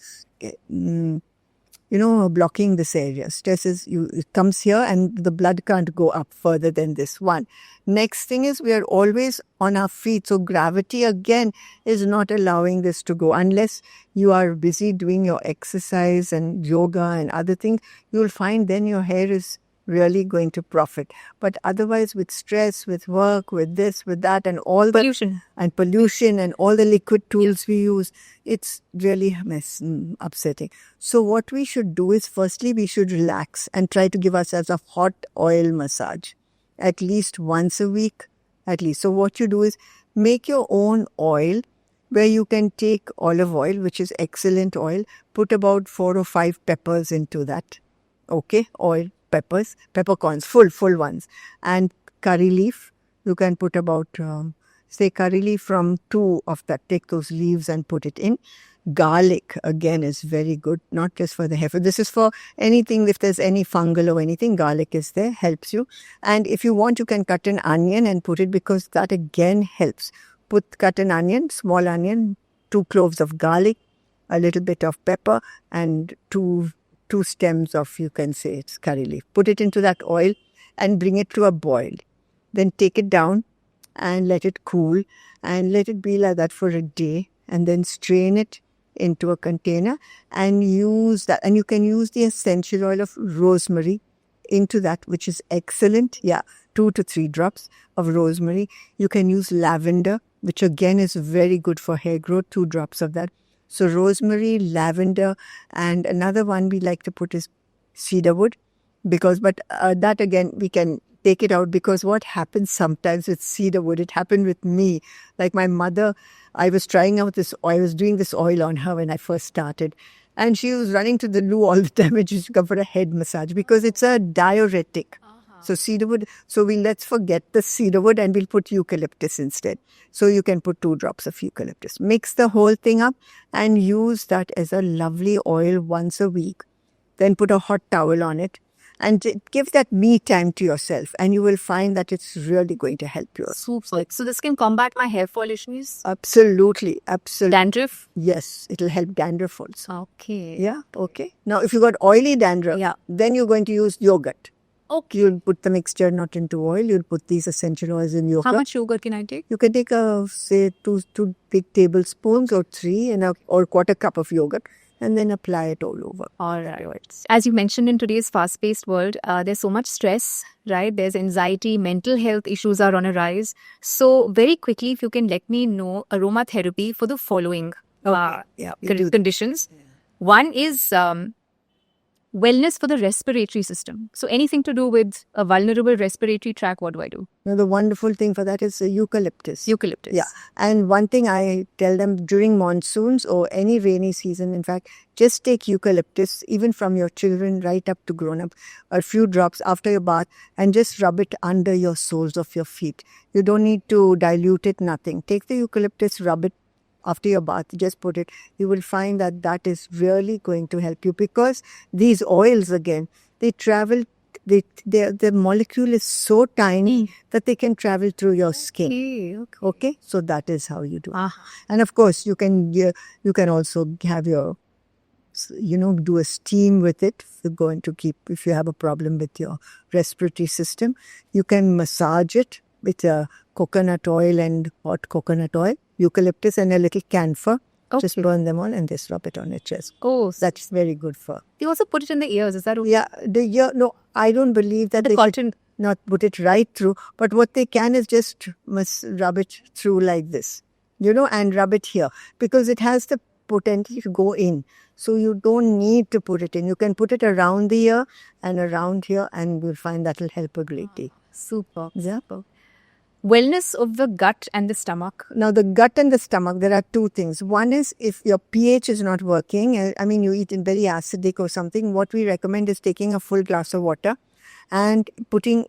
blocking this area. Stress is, it comes here and the blood can't go up further than this one. Next thing is we are always on our feet. So gravity again is not allowing this to go. Unless you are busy doing your exercise and yoga and other things, you'll find then your hair is really going to profit. But otherwise, with stress, with work, with this, with that, and all Pollution. pollution and all the liquid tools we use, it's really upsetting. So what we should do is, firstly, we should relax and try to give ourselves a hot oil massage at least once a week, at least. So what you do is make your own oil, where you can take olive oil, which is excellent oil, put about 4 or 5 peppers into that. Okay, oil. Peppercorns, full ones, and curry leaf. You can put about Say curry leaf from 2 of that. Take those leaves and put it in. Garlic, again, is very good, not just for the hair. This is for anything, if there's any fungal or anything, garlic is there, helps you. And if you want, you can cut an onion and put it, because that again helps. Cut an onion, small onion, 2 cloves of garlic, a little bit of pepper, and two stems of, you can say it's curry leaf. Put it into that oil and bring it to a boil. Then take it down and let it cool and let it be like that for a day, and then strain it into a container and use that. And you can use the essential oil of rosemary into that, which is excellent. Yeah, 2 to 3 drops of rosemary. You can use lavender, which again is very good for hair growth, 2 drops of that. So rosemary, lavender, and another one we like to put is cedarwood, because, but that again, we can take it out, because what happens sometimes with cedarwood, it happened with me. Like my mother, I was trying out this oil, I was doing this oil on her when I first started. And she was running to the loo all the time and she used to come for a head massage because it's a diuretic. So cedarwood, let's forget the cedarwood and we'll put eucalyptus instead. So you can put 2 drops of eucalyptus. Mix the whole thing up and use that as a lovely oil once a week. Then put a hot towel on it and give that me time to yourself, and you will find that it's really going to help you. Super. So this can combat my hair fall issues? Absolutely. Dandruff? Yes, it'll help dandruff also. Okay. Yeah, okay. Now, if you got oily dandruff, then you're going to use yogurt. Okay. You'll put the mixture not into oil. You'll put these essential oils in yogurt. How much yogurt can I take? You can take, say, 2 big tablespoons or 3 or quarter cup of yogurt, and then apply it all over. All right. As you mentioned, in today's fast-paced world, there's so much stress, right? There's anxiety, mental health issues are on a rise. So very quickly, if you can let me know aromatherapy for the following conditions. Yeah. One is wellness for the respiratory system. So anything to do with a vulnerable respiratory tract, what do I do? Now, the wonderful thing for that is eucalyptus. Eucalyptus. Yeah. And one thing I tell them during monsoons or any rainy season, in fact, just take eucalyptus, even from your children right up to grown up, a few drops after your bath, and just rub it under your soles of your feet. You don't need to dilute it, nothing. Take the eucalyptus, rub it after your bath, just put it. You will find that that is really going to help you, because these oils, again, they travel, the molecule is so tiny that they can travel through your skin. Okay? So that is how you do it. And of course, you can also have your, do a steam with it. If you have a problem with your respiratory system, you can massage it with a coconut oil and hot coconut oil, eucalyptus and a little camphor. Okay. Just burn them all and just rub it on your chest. Oh, that's very good for. They also put it in the ears. Is that okay? Yeah, the ear. No, I don't believe that. Should not put it right through. But what they can is just rub it through like this, and rub it here, because it has the potential to go in. So you don't need to put it in. You can put it around the ear and around here, and you'll find that will help a great deal. Super. Yeah. Wellness of the gut and the stomach. Now, the gut and the stomach, there are 2 things. One is if your pH is not working, you eat in very acidic or something, what we recommend is taking a full glass of water and putting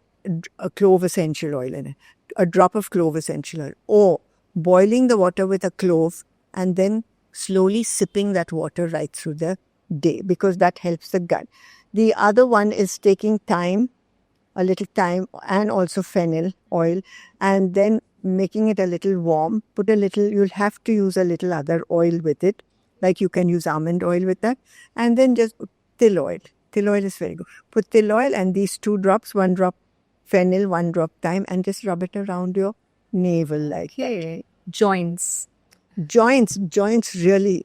a clove essential oil in it, a drop of clove essential oil, or boiling the water with a clove and then slowly sipping that water right through the day, because that helps the gut. The other one is taking a little thyme and also fennel oil, and then making it a little warm. You'll have to use a little other oil with it, like you can use almond oil with that, and then just till oil. Till oil is very good. Put till oil and these 2 drops, 1 drop fennel, 1 drop thyme, and just rub it around your navel like that. Joints really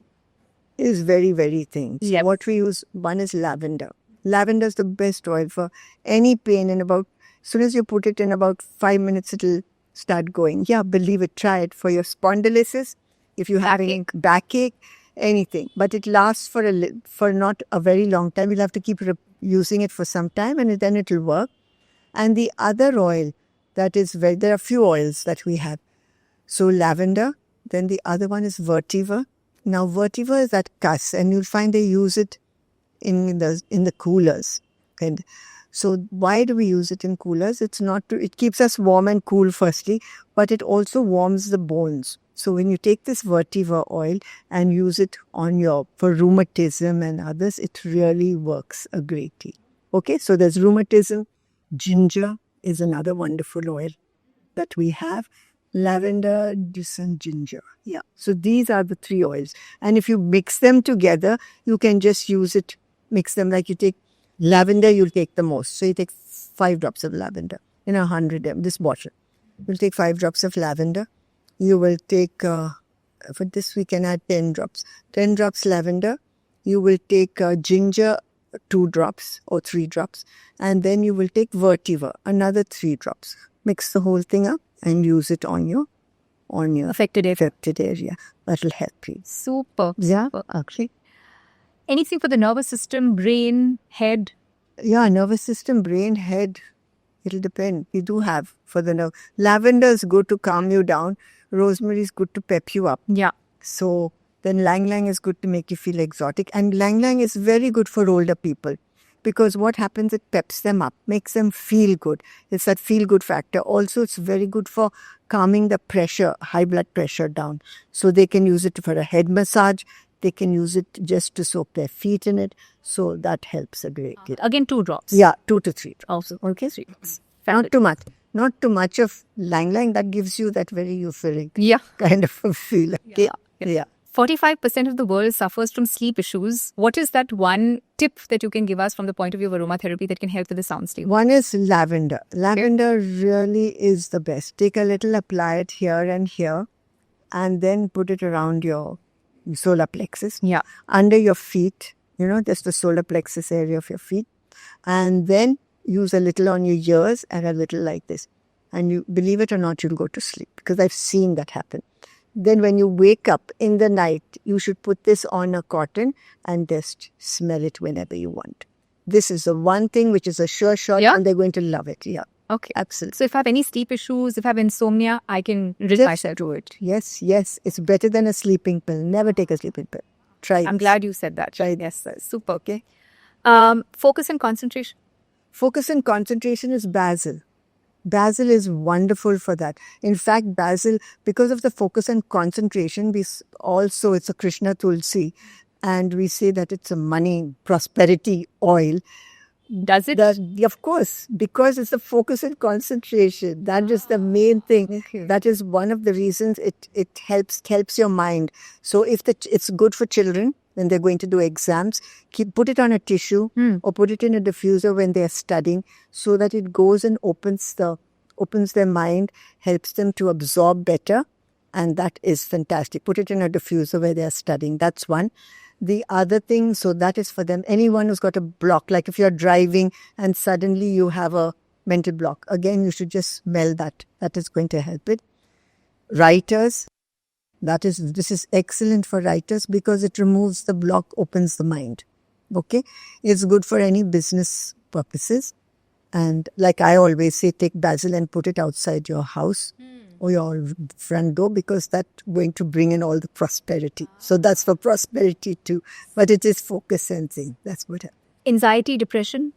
is very, very thing. Yep. So what we use, one is lavender. Lavender is the best oil for any pain. And as soon as you put it in about 5 minutes, it'll start going. Yeah, believe it. Try it for your spondylosis. If you're having backache, anything. But it lasts for not a very long time. You'll have to keep using it for some time, and then it'll work. And the other oil there are a few oils that we have. So lavender. Then the other one is vetiver. Now vetiver is that cuss, and you'll find they use it in the coolers. And So why do we use it in coolers? It's not to, it keeps us warm and cool firstly, but it also warms the bones. So when you take this vetiver oil and use it on for rheumatism and others, it really works a great deal. Okay, so there's rheumatism. Ginger is another wonderful oil that we have. Lavender, and ginger. Yeah. So these are the three oils. And if you mix them together, you can just use it, mix them like you take lavender, you'll take the most. So you take 5 drops of lavender in 100 ml, this bottle. You'll take 5 drops of lavender. You will take, for this we can add 10 drops. 10 drops lavender. You will take ginger, 2 drops or 3 drops. And then you will take vetiver, another 3 drops. Mix the whole thing up and use it on your Affected area. That will help you. Super. Yeah, Super. actually. Anything for the nervous system, brain, head? Yeah, nervous system, brain, head. It'll depend. We do have for the nerve. Lavender is good to calm you down. Rosemary is good to pep you up. Yeah. So then Lang Lang is good to make you feel exotic. And Lang Lang is very good for older people. Because what happens, it peps them up, makes them feel good. It's that feel-good factor. Also, it's very good for calming the pressure, high blood pressure down. So they can use it for a head massage. They can use it just to soak their feet in it. So that helps a great deal. Again, 2 drops. Yeah, 2 to 3 drops. Also, Okay. 3 drops. Not too much. Not too much of Lang Lang. That gives you that very euphoric Yeah. kind of a feel. Okay? Yeah. 45% of the world suffers from sleep issues. What is that one tip that you can give us from the point of view of aromatherapy that can help with the sound sleep? One is lavender. Lavender really is the best. Take a little, apply it here and here, and then put it around your solar plexus. Yeah. Under your feet, just the solar plexus area of your feet. And then use a little on your ears and a little like this. And you, believe it or not, you'll go to sleep because I've seen that happen. Then when you wake up in the night, you should put this on a cotton and just smell it whenever you want. This is the one thing which is a sure shot, Yeah? and they're going to love it. Yeah, Okay. absolutely. So if I have any sleep issues, if I have insomnia, I can rid Just myself. do it. Yes, yes. It's better than a sleeping pill. Never take a sleeping pill. Try it. I'm glad you said that. Try it. Yes, sir. Super. Okay. Focus and concentration. Focus and concentration is basil. Basil is wonderful for that. In fact, basil, because of the focus and concentration, it's a Krishna Tulsi, and we say that it's a money prosperity oil. Does it? Of course, because it's the focus and concentration. That is the main thing. Okay. That is one of the reasons it helps your mind. So if it's good for children when they're going to do exams, put it on a tissue or put it in a diffuser when they're studying, so that it goes and opens their mind, helps them to absorb better, and that is fantastic. Put it in a diffuser where they're studying. That's one. The other thing, so that is for them. Anyone who's got a block, like if you're driving and suddenly you have a mental block, again, you should just smell that. That is going to help it. Writers, this is excellent for writers because it removes the block, opens the mind. Okay? It's good for any business purposes. And like I always say, take basil and put it outside your house or your front door, because that's going to bring in all the prosperity. So that's for prosperity too. But it is focus and thing. That's what happens. Anxiety, depression.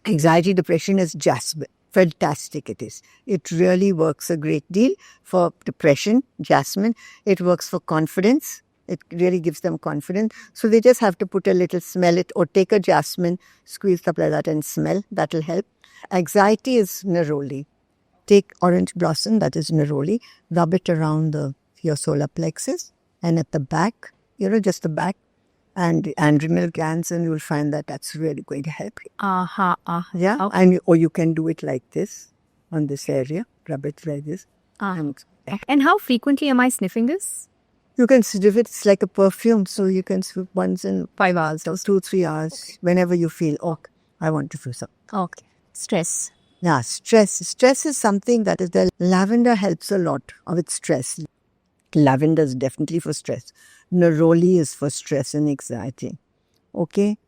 Anxiety, depression is jasmine. Fantastic it is. It really works a great deal for depression, jasmine. It works for confidence. It really gives them confidence. So they just have to put a little, smell it, or take a jasmine, squeeze up like that and smell. That will help. Anxiety is neroli. Take orange blossom, that is neroli, rub it around your solar plexus and at the back, just the back, and the adrenal glands, and you'll find that that's really going to help you. Yeah, Okay. or you can do it like this on this area, rub it like this. And how frequently am I sniffing this? You can sniff it, it's like a perfume, so you can sniff once in 5 hours, or 2-3 hours, whenever you feel, I want to do something. Okay. Stress. Yeah, stress. Stress is something that is there. Lavender helps a lot with stress. Lavender is definitely for stress. Neroli is for stress and anxiety. Okay?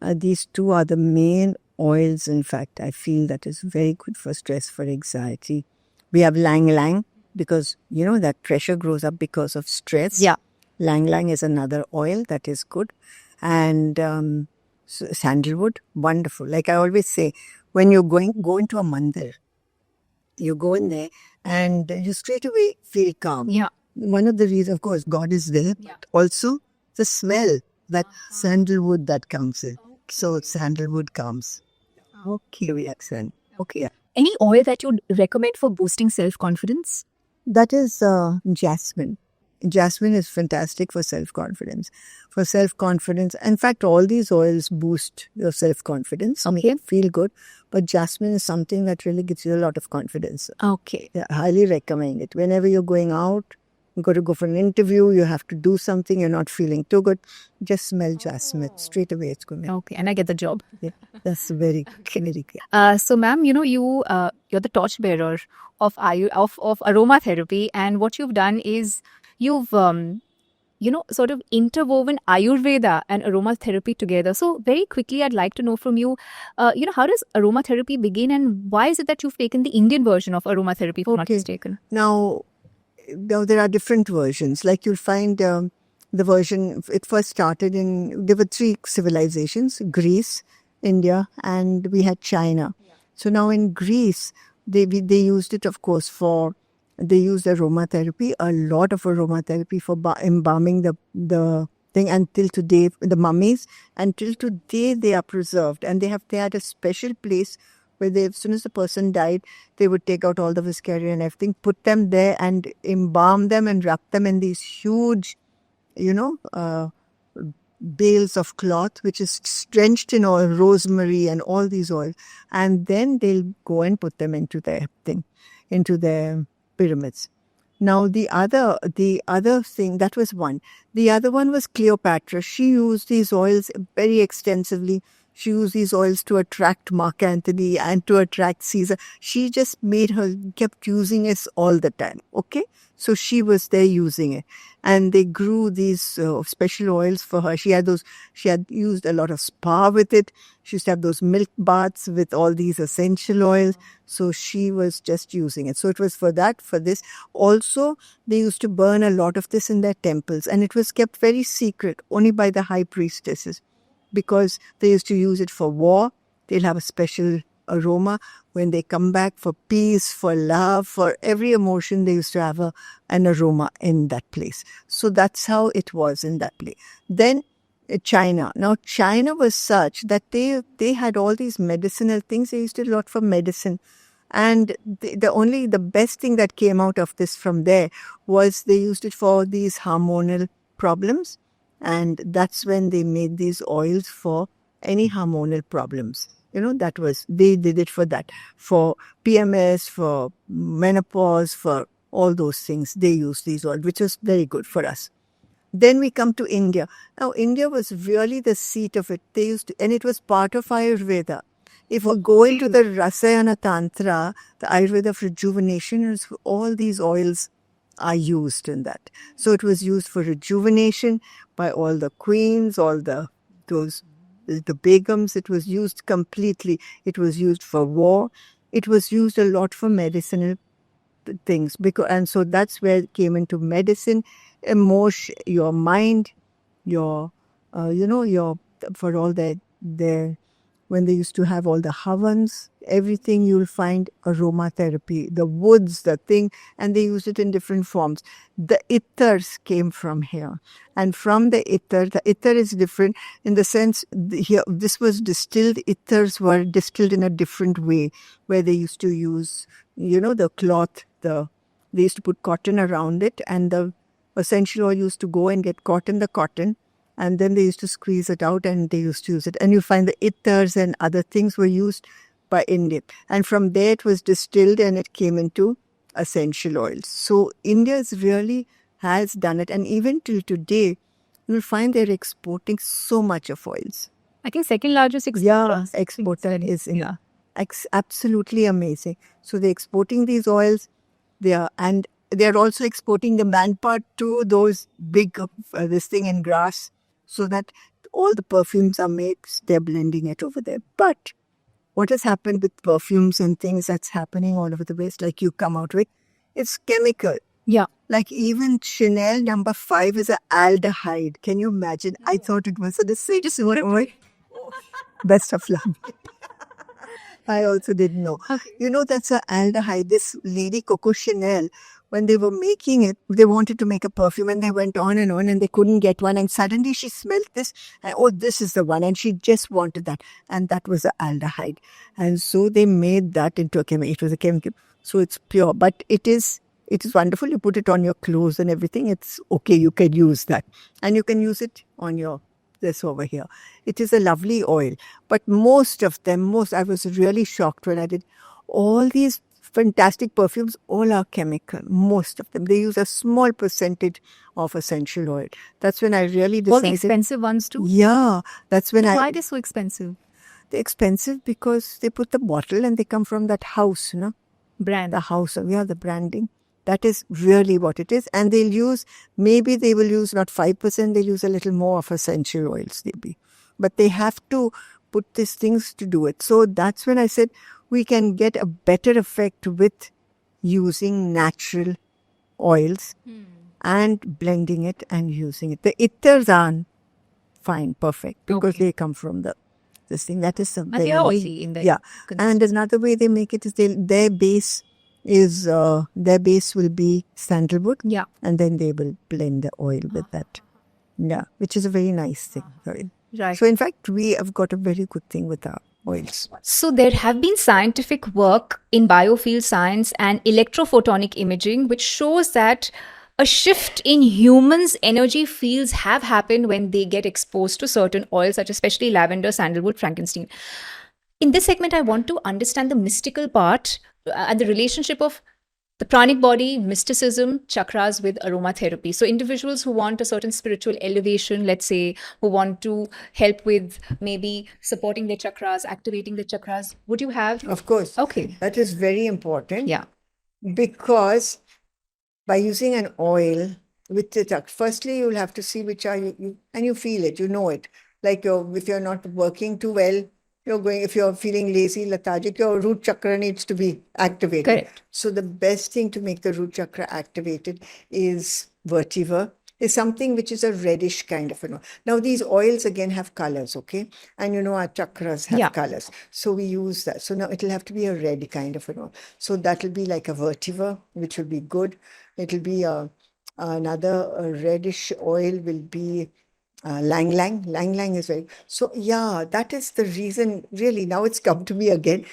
These two are the main oils, in fact, I feel that is very good for stress, for anxiety. We have Lang Lang, because, that pressure grows up because of stress. Yeah. Lang Lang is another oil that is good. And sandalwood, wonderful. Like I always say, when you're go into a mandir, you go in there and you straight away feel calm. Yeah. One of the reasons, of course, God is there, but also the smell, that sandalwood that comes in. So sandalwood comes. Okay, reaction. Okay. Any oil that you'd recommend for boosting self-confidence? That is jasmine. Jasmine is fantastic for self-confidence. For self-confidence, in fact, all these oils boost your self-confidence, make Okay. you feel good. But jasmine is something that really gives you a lot of confidence. Okay. Yeah, I highly recommend it. Whenever you're going out, you got to go for an interview, you have to do something, you're not feeling too good, just smell jasmine. Straight away, it's going to Okay, and I get the job. yeah, that's very good. So, ma'am, you're the torchbearer of of aromatherapy, and what you've done is you've sort of interwoven Ayurveda and aromatherapy together. So, very quickly, I'd like to know from you, how does aromatherapy begin, and why is it that you've taken the Indian version of aromatherapy, if I'm not Okay. mistaken? Now, there are different versions. Like you'll find the version, it first started there were three civilizations, Greece, India, and we had China. So now in Greece, they used it, of course, they used aromatherapy, a lot of aromatherapy for embalming the thing until today, the mummies, until today they are preserved. And they had a special place where as soon as the person died, they would take out all the viscera and everything, put them there and embalm them and wrap them in these huge, bales of cloth, which is drenched in oil, rosemary and all these oils. And then they'll go and put them into their pyramids. Now the other thing, that was one. The other one was Cleopatra. She used these oils very extensively. She used these oils to attract Mark Antony and to attract Caesar. She just kept using it all the time. Okay? So she was there using it. And they grew these special oils for her. She had used a lot of spa with it. She used to have those milk baths with all these essential oils. So she was just using it. So it was for this. Also, they used to burn a lot of this in their temples. And it was kept very secret, only by the high priestesses, because they used to use it for war. They'll have a special aroma when they come back for peace, for love, for every emotion. They used to have an aroma in that place. So that's how it was in that place. Then China. Now China was such that they had all these medicinal things. They used it a lot for medicine. And the best thing that came out of this from there was they used it for these hormonal problems. And that's when they made these oils for any hormonal problems. They did it for that. For PMS, for menopause, for all those things, they used these oils, which was very good for us. Then we come to India. Now, India was really the seat of it. And it was part of Ayurveda. If we go into the Rasayana Tantra, the Ayurveda of rejuvenation, all these oils are used in that. So it was used for rejuvenation by all the queens, the begums. It was used completely. It was used for war. It was used a lot for medicinal things. And so that's where it came into medicine, emotion, your mind, for all their when they used to have all the havans, everything, you'll find aromatherapy, the woods, the thing, and they use it in different forms. The ethers came from here. And from the ether is different in the sense, this was distilled, ethers were distilled in a different way, where they used to use, the cloth, they used to put cotton around it, and the essential oil used to go and get caught in the cotton, and then they used to squeeze it out and they used to use it. And you find the ethers and other things were used by India. And from there it was distilled and it came into essential oils. So India really has done it. And even till today, you'll find they're exporting so much of oils. I think second largest exporter is India. Absolutely amazing. So they're exporting these oils. They're also exporting the manpower to those big, this thing in grass, so that all the perfumes are made, they're blending it over there. But what has happened with perfumes and things that's happening all over the place, like you come out with, it's chemical. Yeah. Like even Chanel No. 5 is an aldehyde. Can you imagine? I thought it was a decision. Best of luck. I also didn't know. Okay. You know, that's a aldehyde. This lady Coco Chanel, when they were making it, they wanted to make a perfume and they went on and they couldn't get one. And suddenly she smelled this and, oh, this is the one. And she just wanted that. And that was the aldehyde. And so they made that into a chemical. It was a chemical. So it's pure, but it is wonderful. You put it on your clothes and everything. It's okay. You can use that. And you can use it on your this over here. It is a lovely oil. But most of them, I was really shocked when I did all these fantastic perfumes, all are chemical. Most of them. They use a small percentage of essential oil. That's when I really All the decided. expensive ones too. Yeah, that's when Why I. are they so expensive? They're expensive because they put the bottle and they come from that house, Brand. the house, yeah, the branding. That is really what it is. And maybe they will use not 5%, they'll use a little more of essential oils, maybe. But they have to put these things to do it. So that's when I said we can get a better effect with using natural oils and blending it and using it. The ethers are fine, perfect, because they come from this thing. That is And they are oily in their yeah. And consistency. another way they make it is their base will be sandalwood. Yeah. And then they will blend the oil with that. Yeah, which is a very nice thing. Right. So in fact, we have got a very good thing with our oils. So there have been scientific work in biofield science and electrophotonic imaging which shows that a shift in humans' energy fields have happened when they get exposed to certain oils, such as especially lavender, sandalwood, frankincense. In this segment, I want to understand the mystical part and the relationship of the pranic body, mysticism, chakras with aromatherapy. So individuals who want a certain spiritual elevation, let's say, who want to help with maybe supporting their chakras, activating their chakras, would you have? Of course. Okay. That is very important. Yeah. Because by using an oil with the firstly you'll have to see which are you and you feel it, you know it. Like if you're not working too well, if you're feeling lazy, lethargic, your root chakra needs to be activated. Correct. So the best thing to make the root chakra activated is vetiver. Is something which is a reddish kind of an oil. Now these oils again have colors, okay? And our chakras have Yeah. colors. So we use that. So now it'll have to be a red kind of an oil. So that'll be like a vetiver, which will be good. It'll be another reddish oil will be Lang Lang. Lang Lang is very. So yeah, that is the reason really. Now it's come to me again.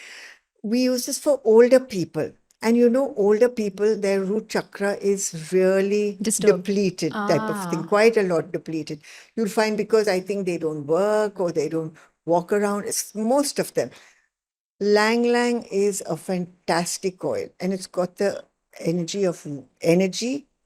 We use this for older people. And older people, their root chakra is really Disturbed. depleted type of thing, quite a lot depleted. You'll find because I think they don't work or they don't walk around. It's most of them. Lang Lang is a fantastic oil and it's got the energy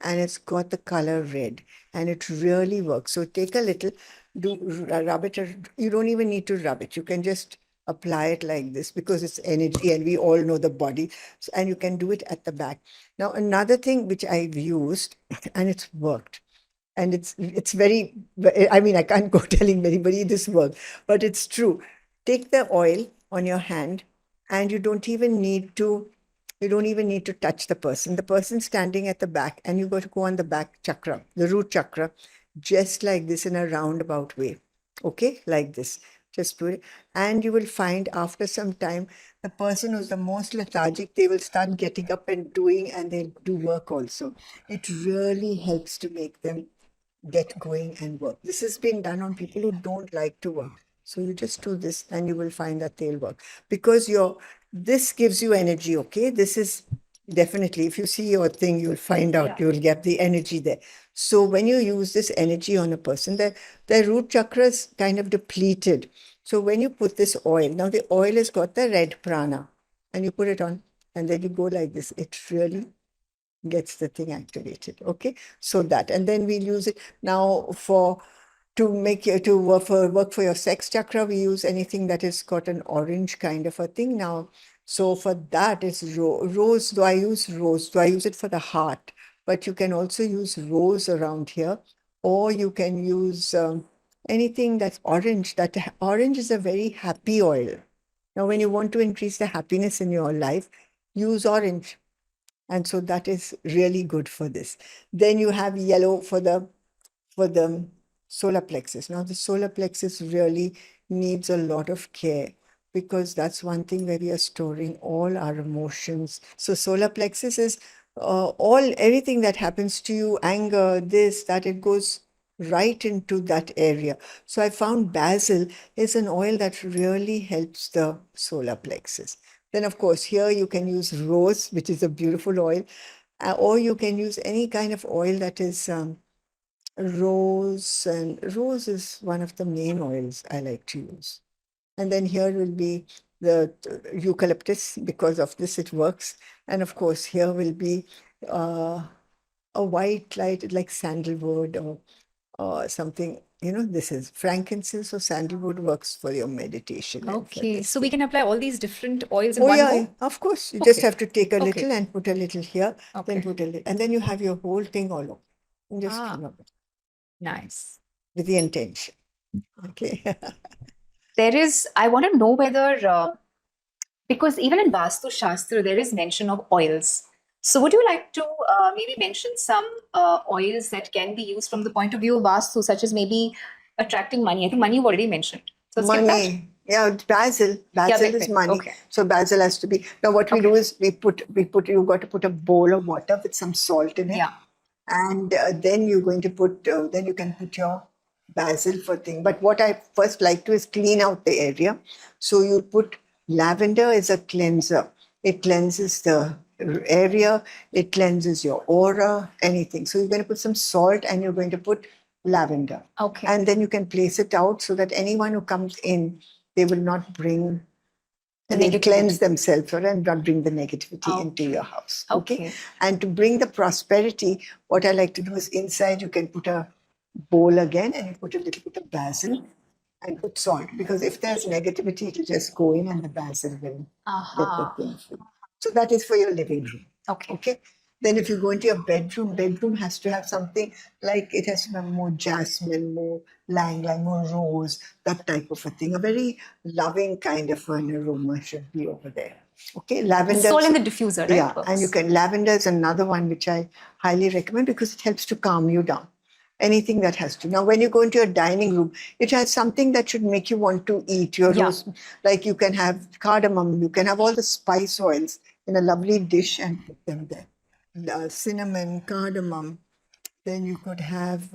and it's got the color red and it really works. So take a little, rub it. You don't even need to rub it. You can just apply it like this because it's energy and we all know the body. And you can do it at the back. Now, another thing which I've used and it's worked. And it's very, I mean, I can't go telling anybody this works, but it's true. Take the oil on your hand and you don't even need to touch the person. The person standing at the back and you got to go on the back chakra, the root chakra, just like this in a roundabout way. Okay, like this. Just put it. And you will find after some time, the person who's the most lethargic, they will start getting up and doing and they'll do work also. It really helps to make them get going and work. This has been done on people who don't like to work. So you just do this and you will find that they'll work because this gives you energy. Okay. This is definitely, if you see your thing, you'll find out, you'll get the energy there. So when you use this energy on a person, their root chakra is kind of depleted. So when you put this oil, now the oil has got the red prana and you put it on and then you go like this. It really gets the thing activated. Okay. So that, and then we'll use it now to work for your sex chakra. We use anything that has got an orange kind of a thing now. So for that it's rose. Do I use rose? Do I use it for the heart? But you can also use rose around here, or you can use anything that's orange. That orange is a very happy oil. Now, when you want to increase the happiness in your life, use orange. And so that is really good for this. Then you have yellow for the solar plexus. Now the solar plexus really needs a lot of care because that's one thing where we are storing all our emotions. So solar plexus is all everything that happens to you, anger, this, that, it goes right into that area. So I found basil is an oil that really helps the solar plexus. Then, of course, here you can use rose, which is a beautiful oil, or you can use any kind of oil that is rose, and rose is one of the main oils I like to use. And then here will be the eucalyptus, because of this it works. And of course, here will be uh, a white light like sandalwood or something. This is frankincense or sandalwood works for your meditation. and for Okay, this so we thing. can apply all these different oils in Oh, one yeah, go? yeah, of course. You just Okay. have to take a Okay. little and put a little here, then Okay. put a little, and then you have your whole thing all over. And just Ah. rub it Nice. with the intention. Okay. I want to know whether, because even in Vastu Shastra, there is mention of oils. So would you like to maybe mention some oils that can be used from the point of view of Vastu, such as maybe attracting money? I think money you've already mentioned. So skip that. Money. Yeah, basil. Basil is bit. money. Okay. So basil has to be. Now what we do is we put you got to put a bowl of water with some salt in it. Yeah. And then you're going to put then you can put your basil for thing. But what I first like to is clean out the area. So you put lavender as a cleanser. It cleanses the area, it cleanses your aura, anything. So you're going to put some salt and you're going to put lavender. Okay. And then you can place it out so that anyone who comes in, they will not bring, and they'll negativity. cleanse themselves and not bring the negativity into your house. Okay. And to bring the prosperity, what I like to do is inside you can put a bowl again and you put a little bit of basil and put salt, because if there's negativity, it'll just go in and the basil will get the thing free. So that is for your living room. Okay. Okay. Then if you go into your bedroom has to have something like, it has to have more jasmine, more lang lang, more rose, that type of a thing. A very loving kind of an aroma should be over there. Okay, lavender. It's all in the diffuser, right? Yeah, Works. and you can, lavender is another one which I highly recommend because it helps to calm you down. Anything that has to. Now, when you go into your dining room, it has something that should make you want to eat. Your roast, like you can have cardamom, you can have all the spice oils in a lovely dish and put them there. Cinnamon, cardamom. Then you could have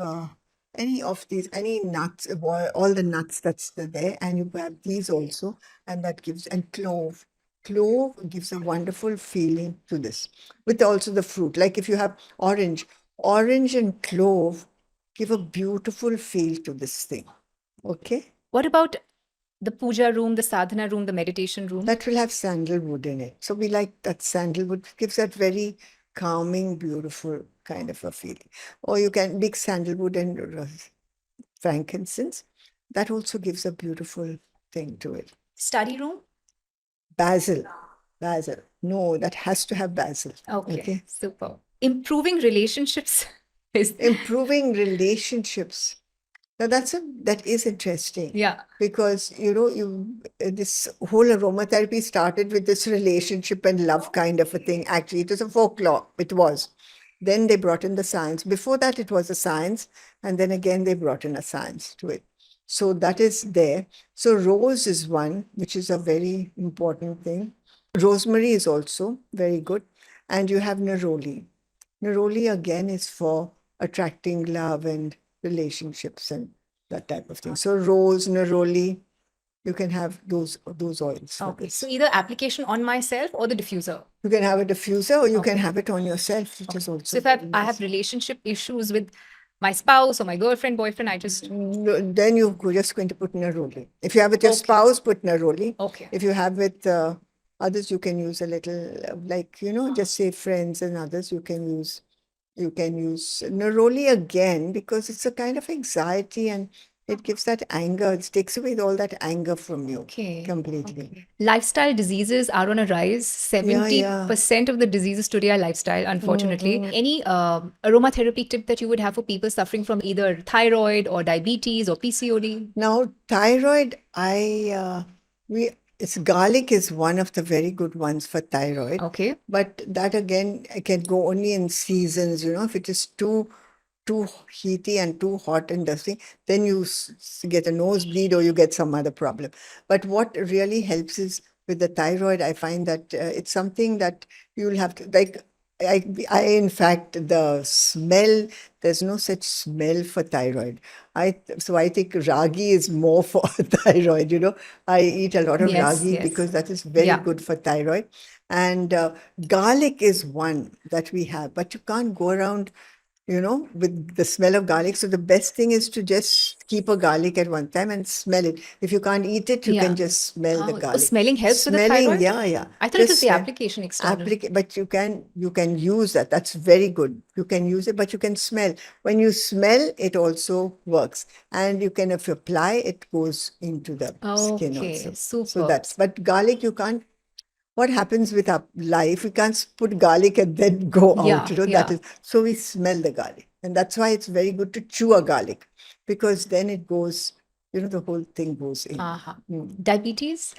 any of these, any nuts, all the nuts that's there, and you have these also, and that gives, and clove. Clove gives a wonderful feeling to this, with also the fruit. Like if you have orange and clove give a beautiful feel to this thing. Okay? What about the puja room, the sadhana room, the meditation room? That will have sandalwood in it. So we like that sandalwood, gives that very calming, beautiful kind of a feeling. Or you can mix sandalwood and frankincense. That also gives a beautiful thing to it. Study room? Basil. No, that has to have basil. Okay. Super. Improving relationships is Improving relationships. Now that is interesting. Yeah. Because this whole aromatherapy started with this relationship and love kind of a thing. Actually, it was a folklore. It was. Then they brought in the science. Before that, it was a science, and then again they brought in a science to it. So that is there. So rose is one, which is a very important thing. Rosemary is also very good, and you have neroli. Neroli again is for attracting love and relationships and that type of thing. So rose, neroli, you can have those oils. okay. So either application on myself or the diffuser. You can have a diffuser or you can have it on yourself, which is also. So if I have relationship issues with my spouse or my girlfriend, boyfriend, I just Then you're just going to put neroli. If you have with your spouse, put neroli. Okay. If you have with others, you can use a little, just say friends and others, you can use neroli again, because it's a kind of anxiety and it gives that anger. It takes away all that anger from you completely. Lifestyle diseases are on a rise. 70% of the diseases today are lifestyle, unfortunately. Any aromatherapy tip that you would have for people suffering from either thyroid or diabetes or PCOD? Now, thyroid, garlic is one of the very good ones for thyroid. Okay. But that again, can go only in seasons, if it is too too heaty and too hot and dusty, then you get a nosebleed or you get some other problem. But what really helps is with the thyroid, I find that it's something that you'll have to, like, in fact, the smell, there's no such smell for thyroid. So I think ragi is more for thyroid, I eat a lot of Yes, ragi yes. because that is very Yeah. good for thyroid. And garlic is one that we have, but you can't go around, with the smell of garlic. So the best thing is to just keep a garlic at one time and smell it. If you can't eat it, you Yeah. can just smell the Oh, garlic. smelling helps with the Smelling, thyroid? yeah, yeah. I thought it was Just the smell. application external. But you can use that. That's very good. You can use it, but you can smell. When you smell, it also works. And you can, if you apply, it goes into the skin Okay, also. So super. but garlic, you can't. What happens with our life? We can't put garlic and then go out. Yeah, That yeah. is, so we smell the garlic, and that's why it's very good to chew a garlic, because then it goes. The whole thing goes in. Uh-huh. Diabetes?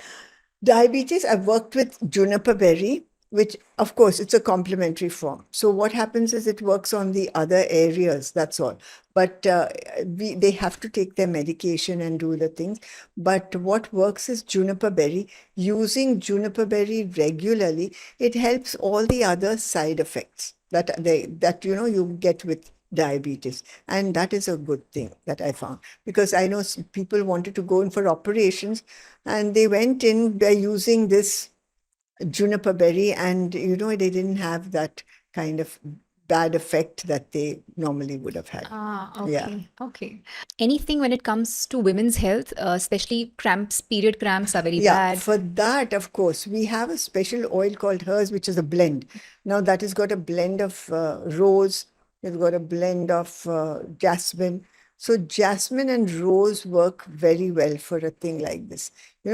Diabetes, I've worked with juniper berry, which, of course, it's a complementary form. So what happens is it works on the other areas, that's all. But they have to take their medication and do the things. But what works is juniper berry. Using juniper berry regularly, it helps all the other side effects that you get with diabetes, and that is a good thing that I found, because I know people wanted to go in for operations, and they went in by using this juniper berry, and they didn't have that kind of bad effect that they normally would have had. Ah, Yeah. okay, okay. Anything when it comes to women's health, especially cramps, period cramps are very Yeah, bad. for that, of course, we have a special oil called hers, which is a blend. Now, that has got a blend of rose, it's got a blend of jasmine. So, jasmine and rose work very well for a thing like this,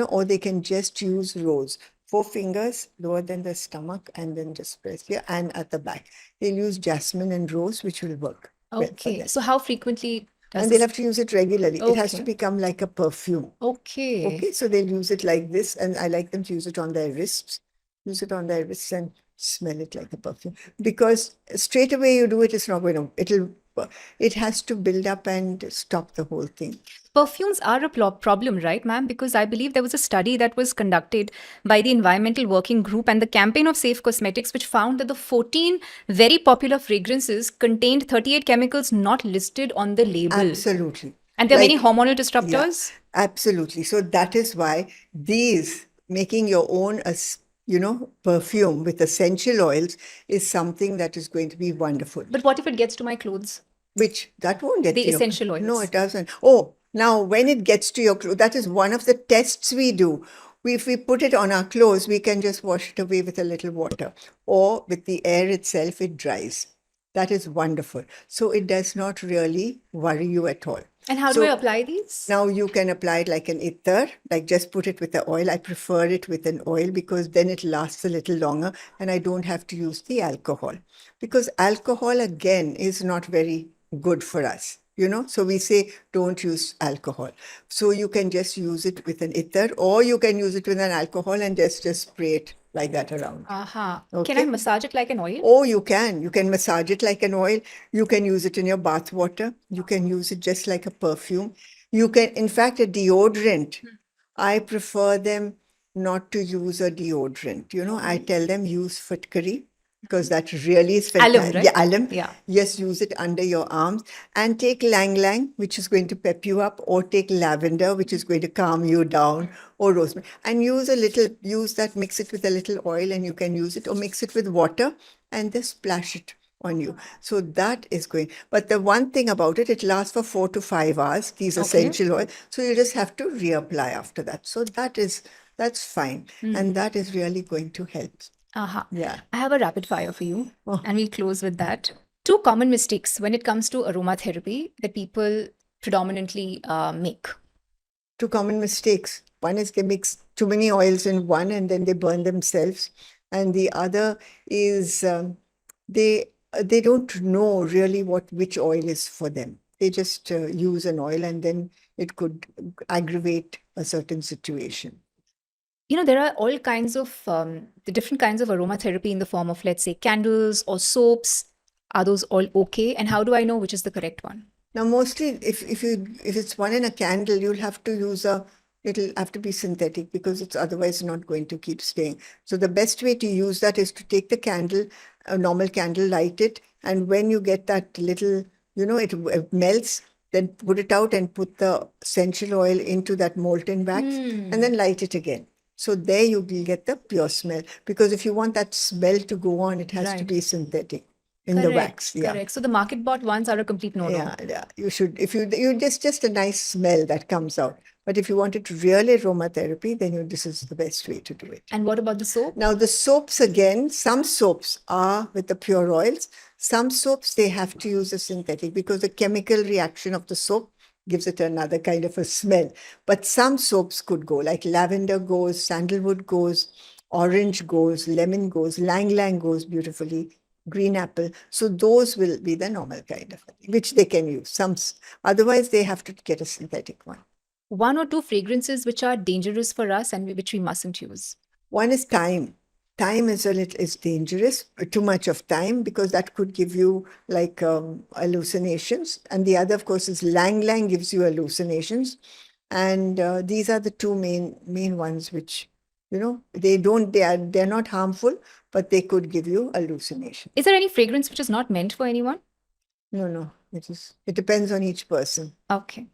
or they can just use rose. 4 fingers lower than the stomach, and then just press here and at the back. They'll use jasmine and rose, which will work well for Okay, them. so how frequently does And they'll this? have to use it regularly. It has to Okay, become like a perfume. okay. Okay, so they'll use it like this, and I like them to use it on their wrists. Use it on their wrists and smell it like a perfume. Because straight away you do it, it's not going to, it has to build up and stop the whole thing. Perfumes are a problem, right, ma'am? Because I believe there was a study that was conducted by the Environmental Working Group and the Campaign of Safe Cosmetics, which found that the 14 very popular fragrances contained 38 chemicals not listed on the label. Absolutely. And there are many Like, hormonal yeah, disruptors. absolutely. So that is why these, making your own, perfume with essential oils is something that is going to be wonderful. But what if it gets to my clothes? Which that won't get The to your essential No, oils. it doesn't. Oh, now when it gets to your clothes, that is one of the tests we do. If we put it on our clothes, we can just wash it away with a little water, or with the air itself, it dries. That is wonderful. So it does not really worry you at all. And how do I So apply these? now you can apply it like an ether, like just put it with the oil. I prefer it with an oil because then it lasts a little longer and I don't have to use the alcohol. Because alcohol, again, is not very good for us. So we say don't use alcohol. So you can just use it with an ether, or you can use it with an alcohol and just spray it like that around. Aha. Can I Okay. massage it like an oil? Oh, you can. You can massage it like an oil. You can use it in your bath water. You can use it just like a perfume. You can, in fact, a deodorant. I prefer them not to use a deodorant. I tell them use Fitkari because that really is Alum, fantastic. right? Yeah, alum. Yeah. Yes, use it under your arms, and take Lang Lang, which is going to pep you up, or take lavender, which is going to calm you down, or rosemary. And use that, mix it with a little oil, and you can use it, or mix it with water and just splash it on you. So that is going. But the one thing about it, it lasts for 4 to 5 hours, these Okay. essential oil. So you just have to reapply after that. So that's fine. And that is really going to help. Aha. Yeah. I have a rapid fire for you, Oh. and we'll close with that. 2 common mistakes when it comes to aromatherapy that people predominantly make. 2 common mistakes. One is they mix too many oils in one and then they burn themselves. And the other is they don't know really which oil is for them. They just use an oil, and then it could aggravate a certain situation. There are all kinds of the different kinds of aromatherapy in the form of, let's say, candles or soaps. Are those all okay? And how do I know which is the correct one? Now, mostly, if it's one in a candle, you'll have to use a. It'll have to be synthetic because it's otherwise not going to keep staying. So the best way to use that is to take the candle, a normal candle, light it, and when you get that little, it melts. Then put it out and put the essential oil into that molten wax, and then light it again. So there you will get the pure smell. Because if you want that smell to go on, it has to Right. be synthetic in the wax. Yeah. Correct. So the market bought ones are a complete no-no. Yeah. You should, if you just a nice smell that comes out. But if you want it real aromatherapy, then this is the best way to do it. And what about the soap? Now the soaps again, some soaps are with the pure oils. Some soaps they have to use a synthetic because the chemical reaction of the soap gives it another kind of a smell. But some soaps could go, like lavender goes, sandalwood goes, orange goes, lemon goes, lang lang goes beautifully, green apple. So those will be the normal kind of thing, which they can use. Otherwise they have to get a synthetic one. One or two fragrances which are dangerous for us and which we mustn't use. One is thyme. Thyme is dangerous, too much of thyme, because that could give you like hallucinations. And the other, of course, is lang lang gives you hallucinations. And these are the two main ones which, they're not harmful, but they could give you hallucination. Is there any fragrance which is not meant for anyone? No, it depends on each person. Okay.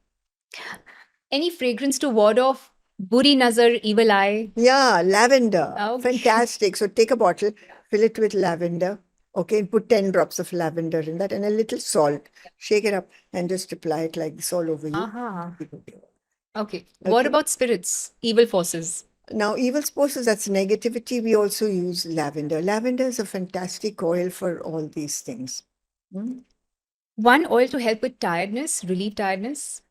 Any fragrance to ward off buri nazar, evil eye? Yeah, lavender. Okay. Fantastic. So take a bottle, fill it with lavender. Okay, and put 10 drops of lavender in that and a little salt. Shake it up and just apply it like this all over you. Aha. Okay. What about spirits, evil forces? Now, evil forces, that's negativity. We also use lavender. Lavender is a fantastic oil for all these things. One oil to help with tiredness, relieve tiredness.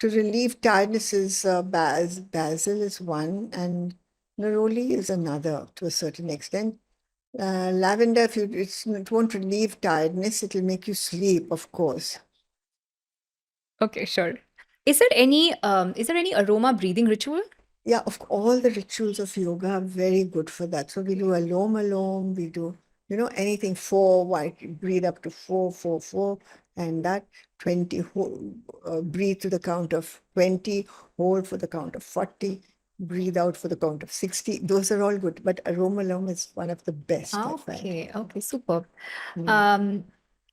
To relieve tiredness is basil is one, and neroli is another to a certain extent. Lavender, it won't relieve tiredness, it'll make you sleep, of course. Okay, sure. Is there any aroma breathing ritual? Yeah, all the rituals of yoga are very good for that. So we do alom, we do, anything 4, breathe up to 4, 4, 4, and that 20, breathe to the count of 20, hold for the count of 40, breathe out for the count of 60. Those are all good, but aroma is one of the best, I find. Okay, superb.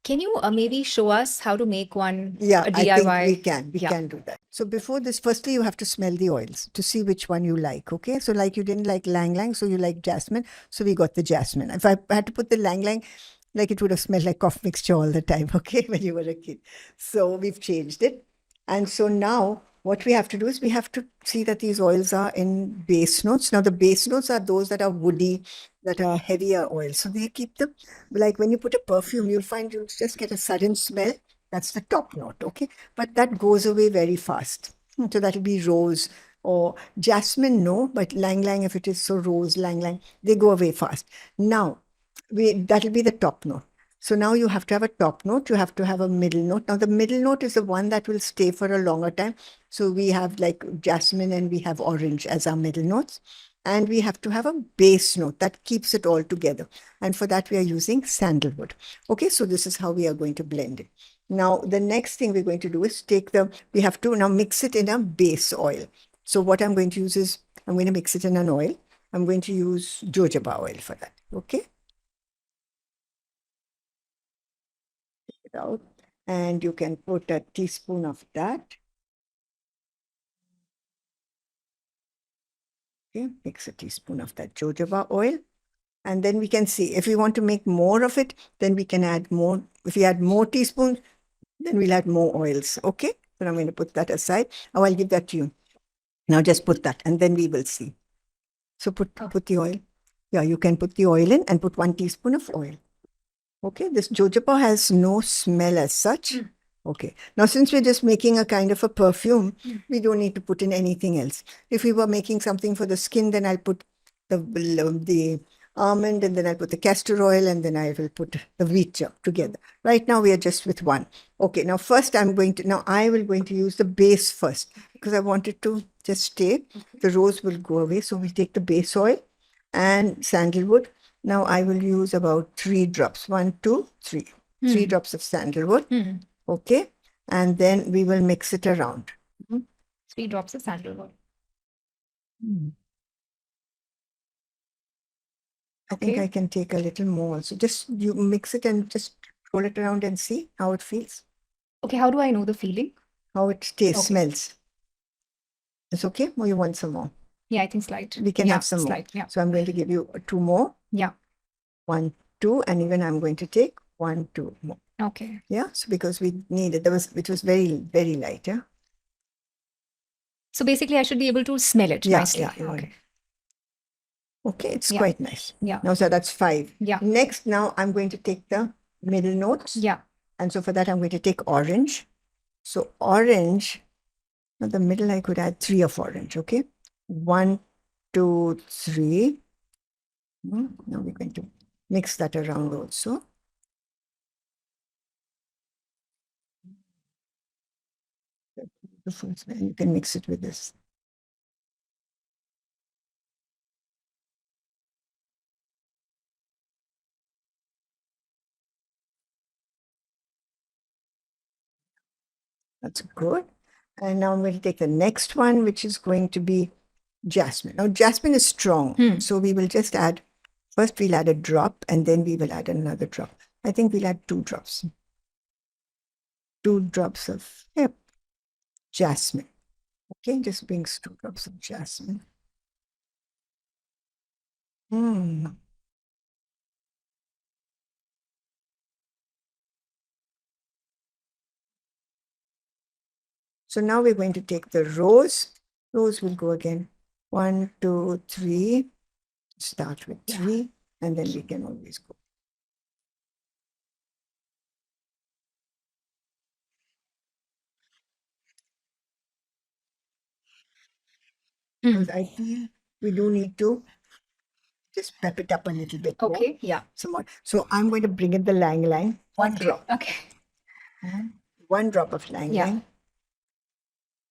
Can you maybe show us how to make one, Yeah, a I DIY? think we can do that. So before this, firstly, you have to smell the oils to see which one you like, okay? So like you didn't like lang lang, so you like jasmine. So we got the jasmine. If I had to put the lang lang, like it would have smelled like cough mixture all the time, okay, when you were a kid. So we've changed it. And so now what we have to do is we have to see that these oils are in base notes. Now the base notes are those that are woody, that are heavier oils. So they keep them, like when you put a perfume, you'll find you'll just get a sudden smell. That's the top note, okay? But that goes away very fast. So that'll be rose or jasmine, no, but lang lang, if it is so rose, lang lang, they go away fast. Now, that'll be the top note. So now you have to have a top note, you have to have a middle note. Now the middle note is the one that will stay for a longer time. So we have like jasmine and we have orange as our middle notes. And we have to have a base note that keeps it all together. And for that, we are using sandalwood. Okay, so this is how we are going to blend it. Now, the next thing we're going to do is we have to now mix it in a base oil. So what I'm going to use is, I'm going to mix it in an oil. I'm going to use jojoba oil for that. Okay. Take it out. And you can put a teaspoon of that. Okay, mix a teaspoon of that jojoba oil. And then we can see, if we want to make more of it, then we can add more. If we add more teaspoons, then we'll add more oils. Okay, so I'm going to put that aside. Oh, I'll give that to you. Now just put that and then we will see. So put the oil. Yeah, you can put the oil in and put 1 teaspoon of oil. Okay, this jojoba has no smell as such. Okay, now since we're just making a kind of a perfume, we don't need to put in anything else. If we were making something for the skin, then I'll put the almond, and then I'll put the castor oil, and then I will put the wheat germ together. Right now we are just with one. Okay, now first I will going to use the base first because I want it to just stay. The rose will go away. So we take the base oil and sandalwood. Now I will use about 3 drops. 1, 2, 3. 3 drops of sandalwood. Hmm. Okay. And then we will mix it around. 3 drops of sandalwood. I think Okay. I can take a little more. So just you mix it and just roll it around and see how it feels, Okay, how do I know the feeling? how it tastes, Okay. smells. It's okay? Or you want some more? Yeah, I think slight. We can Yeah, have some more. slight. Yeah. So I'm going to give you 2 more. Yeah. 1, 2, and even I'm going to take 1, 2 more. Okay. Yeah. So because we needed, it was very, very light. Yeah. So basically, I should be able to smell it Yeah, nicely. yeah, you Okay. Okay. It's Yeah. quite nice. Yeah. Now, so that's 5. Yeah. Next, now I'm going to take the middle notes. Yeah. And so for that, I'm going to take orange. So orange, now the middle, I could add 3 of orange. Okay. 1, 2, 3. Now we're going to mix that around also. Beautiful smell. You can mix it with this. That's good. And now I'm going to take the next one, which is going to be jasmine. Now, jasmine is strong. So we will just add, first we'll add a drop and then we will add another drop. I think we'll add 2 drops. 2 drops of jasmine. Okay, just brings 2 drops of jasmine. So now we're going to take the rose. Rose will go again. 1, 2, 3. Start with 3, and then we can always go. Because I feel we do need to just pep it up a little bit more. Okay. Yeah. Some more. So I'm going to bring in the lang lang. 1 drop. Okay. 1 drop of lang Yeah. lang.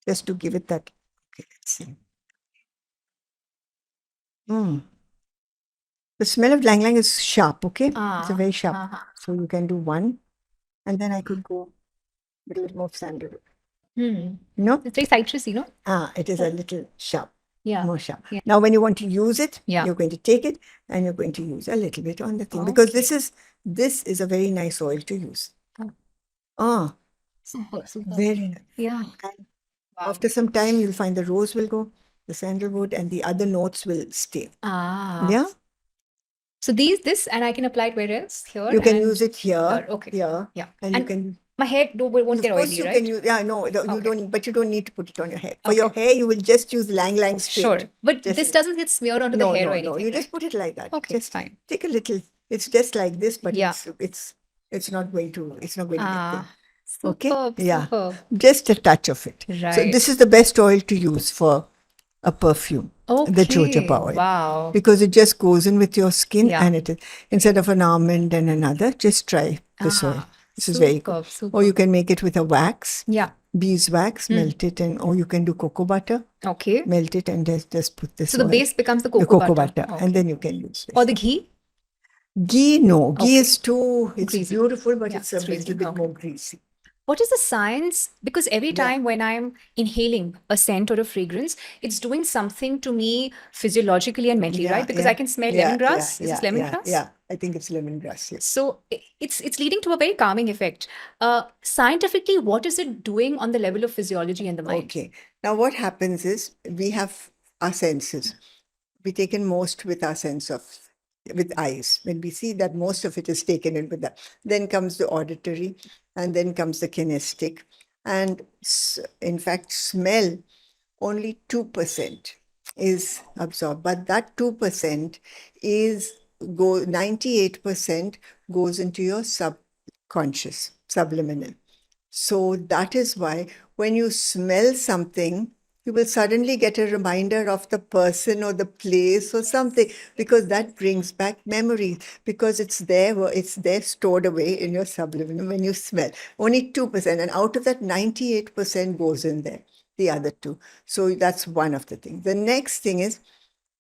Just to give it that. Okay, let's see. The smell of lang lang is sharp, okay? It's a very sharp. So you can do 1. And then I could go with a little more sandalwood. No? It's very citrusy, no? It is a little sharp. Yeah. More sharp. Yeah. Now, when you want to use it, Yeah. you're going to take it and you're going to use a little bit on the thing because this is a very nice oil to use. Super. Very nice. Yeah. And after some time, you'll find the rose will go, the sandalwood, and the other notes will stay. Yeah. So this, and I can apply it where else? Here. You can and use it here. Okay. Here. Yeah. And you And can. my hair won't Of get course, oily, you right? can use. Yeah, no, you don't. But you don't need to put it on your hair. For your hair, you will just use lang lang straight. Sure. But Just- this doesn't get smeared onto No, the hair no, or no. anything. You right? just put it like that. Okay, Just fine. take a little. It's just like this, but Yeah. it's not going to. It's not going to get there. Okay. Superb, Yeah. superb. Just a touch of it. So Right. this is the best oil to use for a perfume. The jojoba oil. Wow. Because it just goes in with your skin Yeah. and it is instead of an almond and another, just try this oil. This is very good. Superb, Or you can make it with a wax, Yeah. beeswax, melt it, and or you can do cocoa butter, Okay. melt it, and just put this. So the oil, base becomes the the cocoa, cocoa butter. butter, Okay. and then you can use this. Or the ghee? Ghee, no, ghee is too. It's Greasy. beautiful, but Yeah, it's a it's greasy. little bit Okay. more greasy. What is the science? Because every time when I'm inhaling a scent or a fragrance, it's doing something to me physiologically and mentally, right? Because I can smell lemongrass. Is this lemongrass? Yeah, I think it's lemongrass. Yes. So it's leading to a very calming effect. Scientifically, what is it doing on the level of physiology and the mind? Okay. Now, what happens is we have our senses. We take in most with our sense of with eyes. When we see that most of it is taken in with that, then comes the auditory, and then comes the kinesthetic, and in fact, smell only 2% is absorbed, but that 2% is 98% goes into your subconscious, subliminal. So that is why when you smell something, you will suddenly get a reminder of the person or the place or something, because that brings back memories, because it's there stored away in your subliminal when you smell. Only 2%, and out of that 98% goes in there, the other 2. So that's one of the things. The next thing is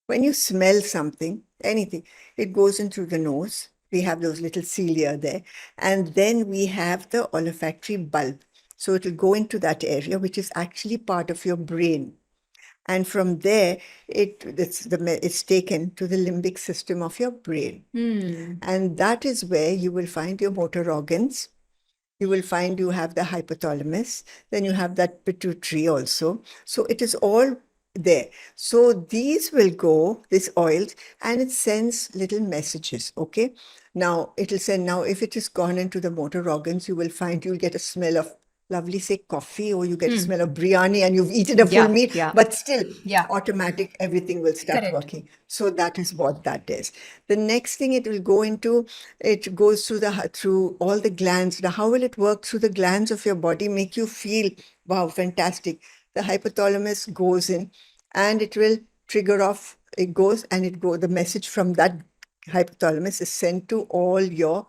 when you smell something, anything, it goes in through the nose, We have those little cilia there. And then we have the olfactory bulb. So it will go into that area, which is actually part of your brain. And from there, it's taken to the limbic system of your brain. And that is where you will find your motor organs. You will find you have the hypothalamus, then you have that pituitary also. So it is all there. So these will go, this oils, and it sends little messages, okay? Now it'll send, now if it is gone into the motor organs, you will find you'll get a smell of lovely, say, coffee, or you get a smell of biryani and you've eaten a full Yeah, meal, yeah. but still Yeah. automatic, everything will start Correct. working. So that is what that is. The next thing it will go into, it goes through all the glands. Now, how will it work through the glands of your body, make you feel, wow, fantastic? The hypothalamus goes in and it will trigger off, it goes and the message from that hypothalamus is sent to all your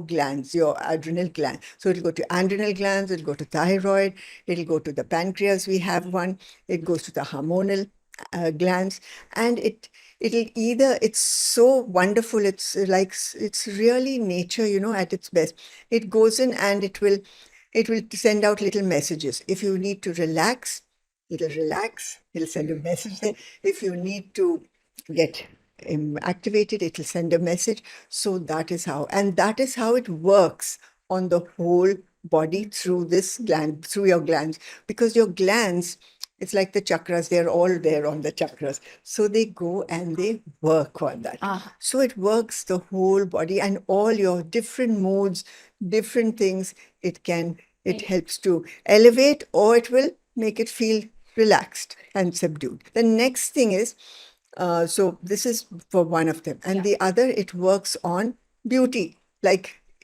glands, your adrenal glands. So it'll go to adrenal glands, it'll go to thyroid, it'll go to the pancreas. We have one. It goes to the hormonal glands, and it's so wonderful. It's like it's really nature, at its best. It goes in and it will send out little messages. If you need to relax, it'll relax. It'll send a message there. If you need to get activated, it will send a message. So that is how it works on the whole body through your glands, because your glands, it's like the chakras, they're all there on the chakras. So they go and they work on that. So it works the whole body and all your different moods, different things. It helps to elevate, or it will make it feel relaxed and subdued. The next thing is, so this is for one of them. And the other, it works on beauty,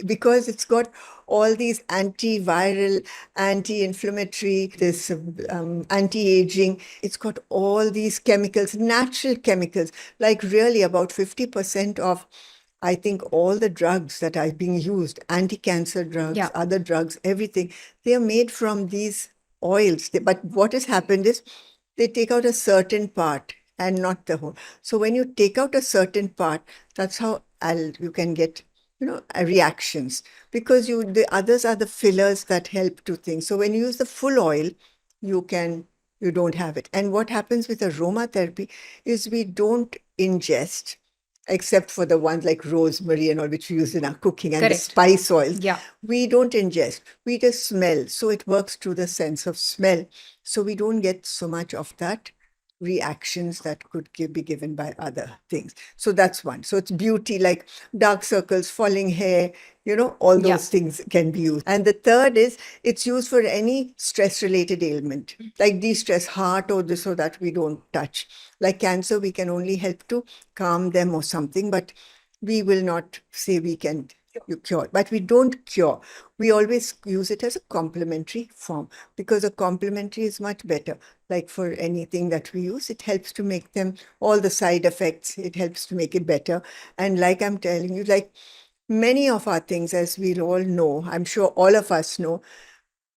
because it's got all these antiviral, anti-inflammatory, this anti-aging. It's got all these chemicals, natural chemicals, like really about 50% of, I think, all the drugs that are being used, anti-cancer drugs, Yeah. other drugs, everything, they are made from these oils. But what has happened is they take out a certain part and not the whole. So when you take out a certain part, that's how you can get, reactions, because the others are the fillers that help to things. So when you use the full oil, you don't have it. And what happens with aromatherapy is we don't ingest, except for the ones like rosemary and all, which we use in our cooking, and the Correct. spice oils. Yeah. We don't ingest. We just smell. So it works through the sense of smell. So we don't get so much of that reactions that could be given by other things. So that's one. So it's beauty, like dark circles, falling hair, all those Yeah. things can be used. And the third is it's used for any stress-related ailment, like de-stress, heart or this or that, we don't touch. Like cancer, we can only help to calm them or something, but we will not say we can cure. But we don't cure. We always use it as a complementary form, because a complementary is much better. Like for anything that we use, it helps to make them, all the side effects, it helps to make it better. And like I'm telling you, like many of our things, as we all know, I'm sure all of us know,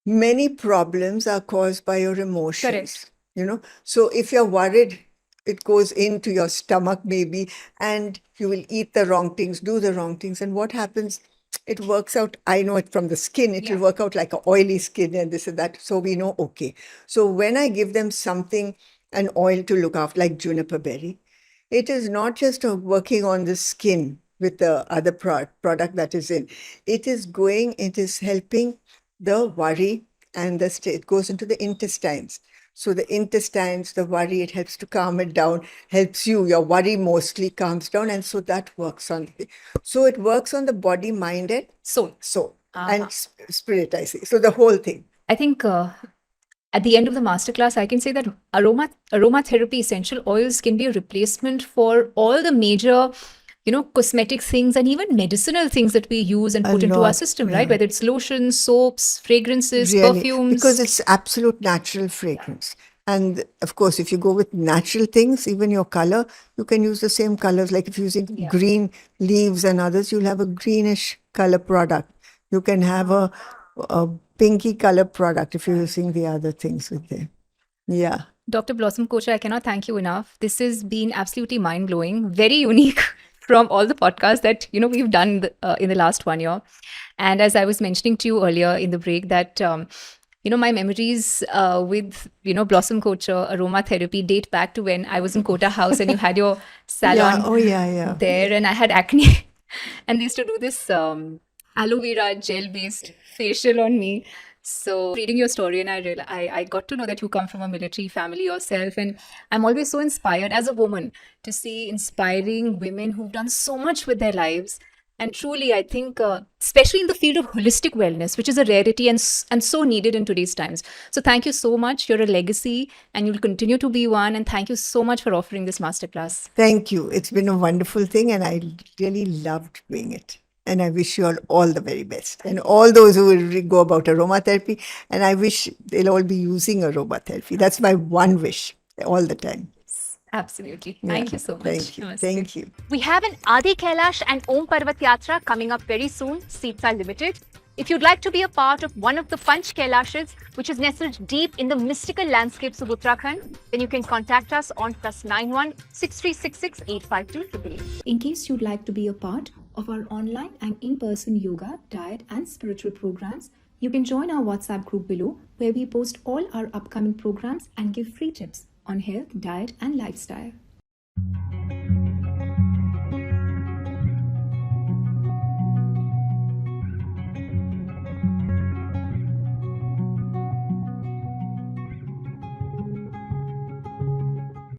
many problems are caused by your emotions. Correct. So if you're worried, it goes into your stomach maybe, and you will eat the wrong things, do the wrong things. And what happens? It works out. I know it from the skin. It will work out like an oily skin and this and that. So we know, okay. So when I give them something, an oil to look after, like juniper berry, it is not just working on the skin with the other product that is in. It is helping the worry, and it goes into the intestines. So the intestines, the worry, it helps to calm it down, helps your worry mostly calms down. And so that works so it works on the body, mind, and Soul. and spirit, I say. So the whole thing. I think at the end of the masterclass, I can say that aromatherapy essential oils can be a replacement for all the major, cosmetic things and even medicinal things that we use and A put into our lot, system, right? yeah. Whether it's lotions, soaps, fragrances, Really, perfumes. because it's absolute natural fragrance. And of course, if you go with natural things, even your color, you can use the same colors. Like if you're using green leaves and others, you'll have a greenish color product. You can have a pinky color product if you're using the other things with them. Yeah. Dr. Blossom Kochhar, I cannot thank you enough. This has been absolutely mind-blowing, very unique. from all the podcasts that we've done in the last 1 year. And as I was mentioning to you earlier in the break, that my memories with Blossom Culture aromatherapy date back to when I was in Kota House and you had your salon yeah. there, and I had acne, and they used to do this aloe vera gel based facial on me. So reading your story, and I got to know that you come from a military family yourself, and I'm always so inspired as a woman to see inspiring women who've done so much with their lives. And truly, I think, especially in the field of holistic wellness, which is a rarity and so needed in today's times. So thank you so much. You're a legacy, and you'll continue to be one. And thank you so much for offering this masterclass. Thank you. It's been a wonderful thing, and I really loved doing it. And I wish you all the very best. And all those who will go about aromatherapy, and I wish they'll all be using aromatherapy. That's my one wish all the time. Absolutely. Thank you so much. Thank you. Namaste. Thank you. We have an Adi Kailash and Om Parvat Yatra coming up very soon. Seats are limited. If you'd like to be a part of one of the Panch Kailashes, which is nestled deep in the mystical landscapes of Uttarakhand, then you can contact us on +91 6366 852. In case you'd like to be a part of our online and in-person yoga, diet and spiritual programs, you can join our WhatsApp group below, where we post all our upcoming programs and give free tips on health, diet and lifestyle.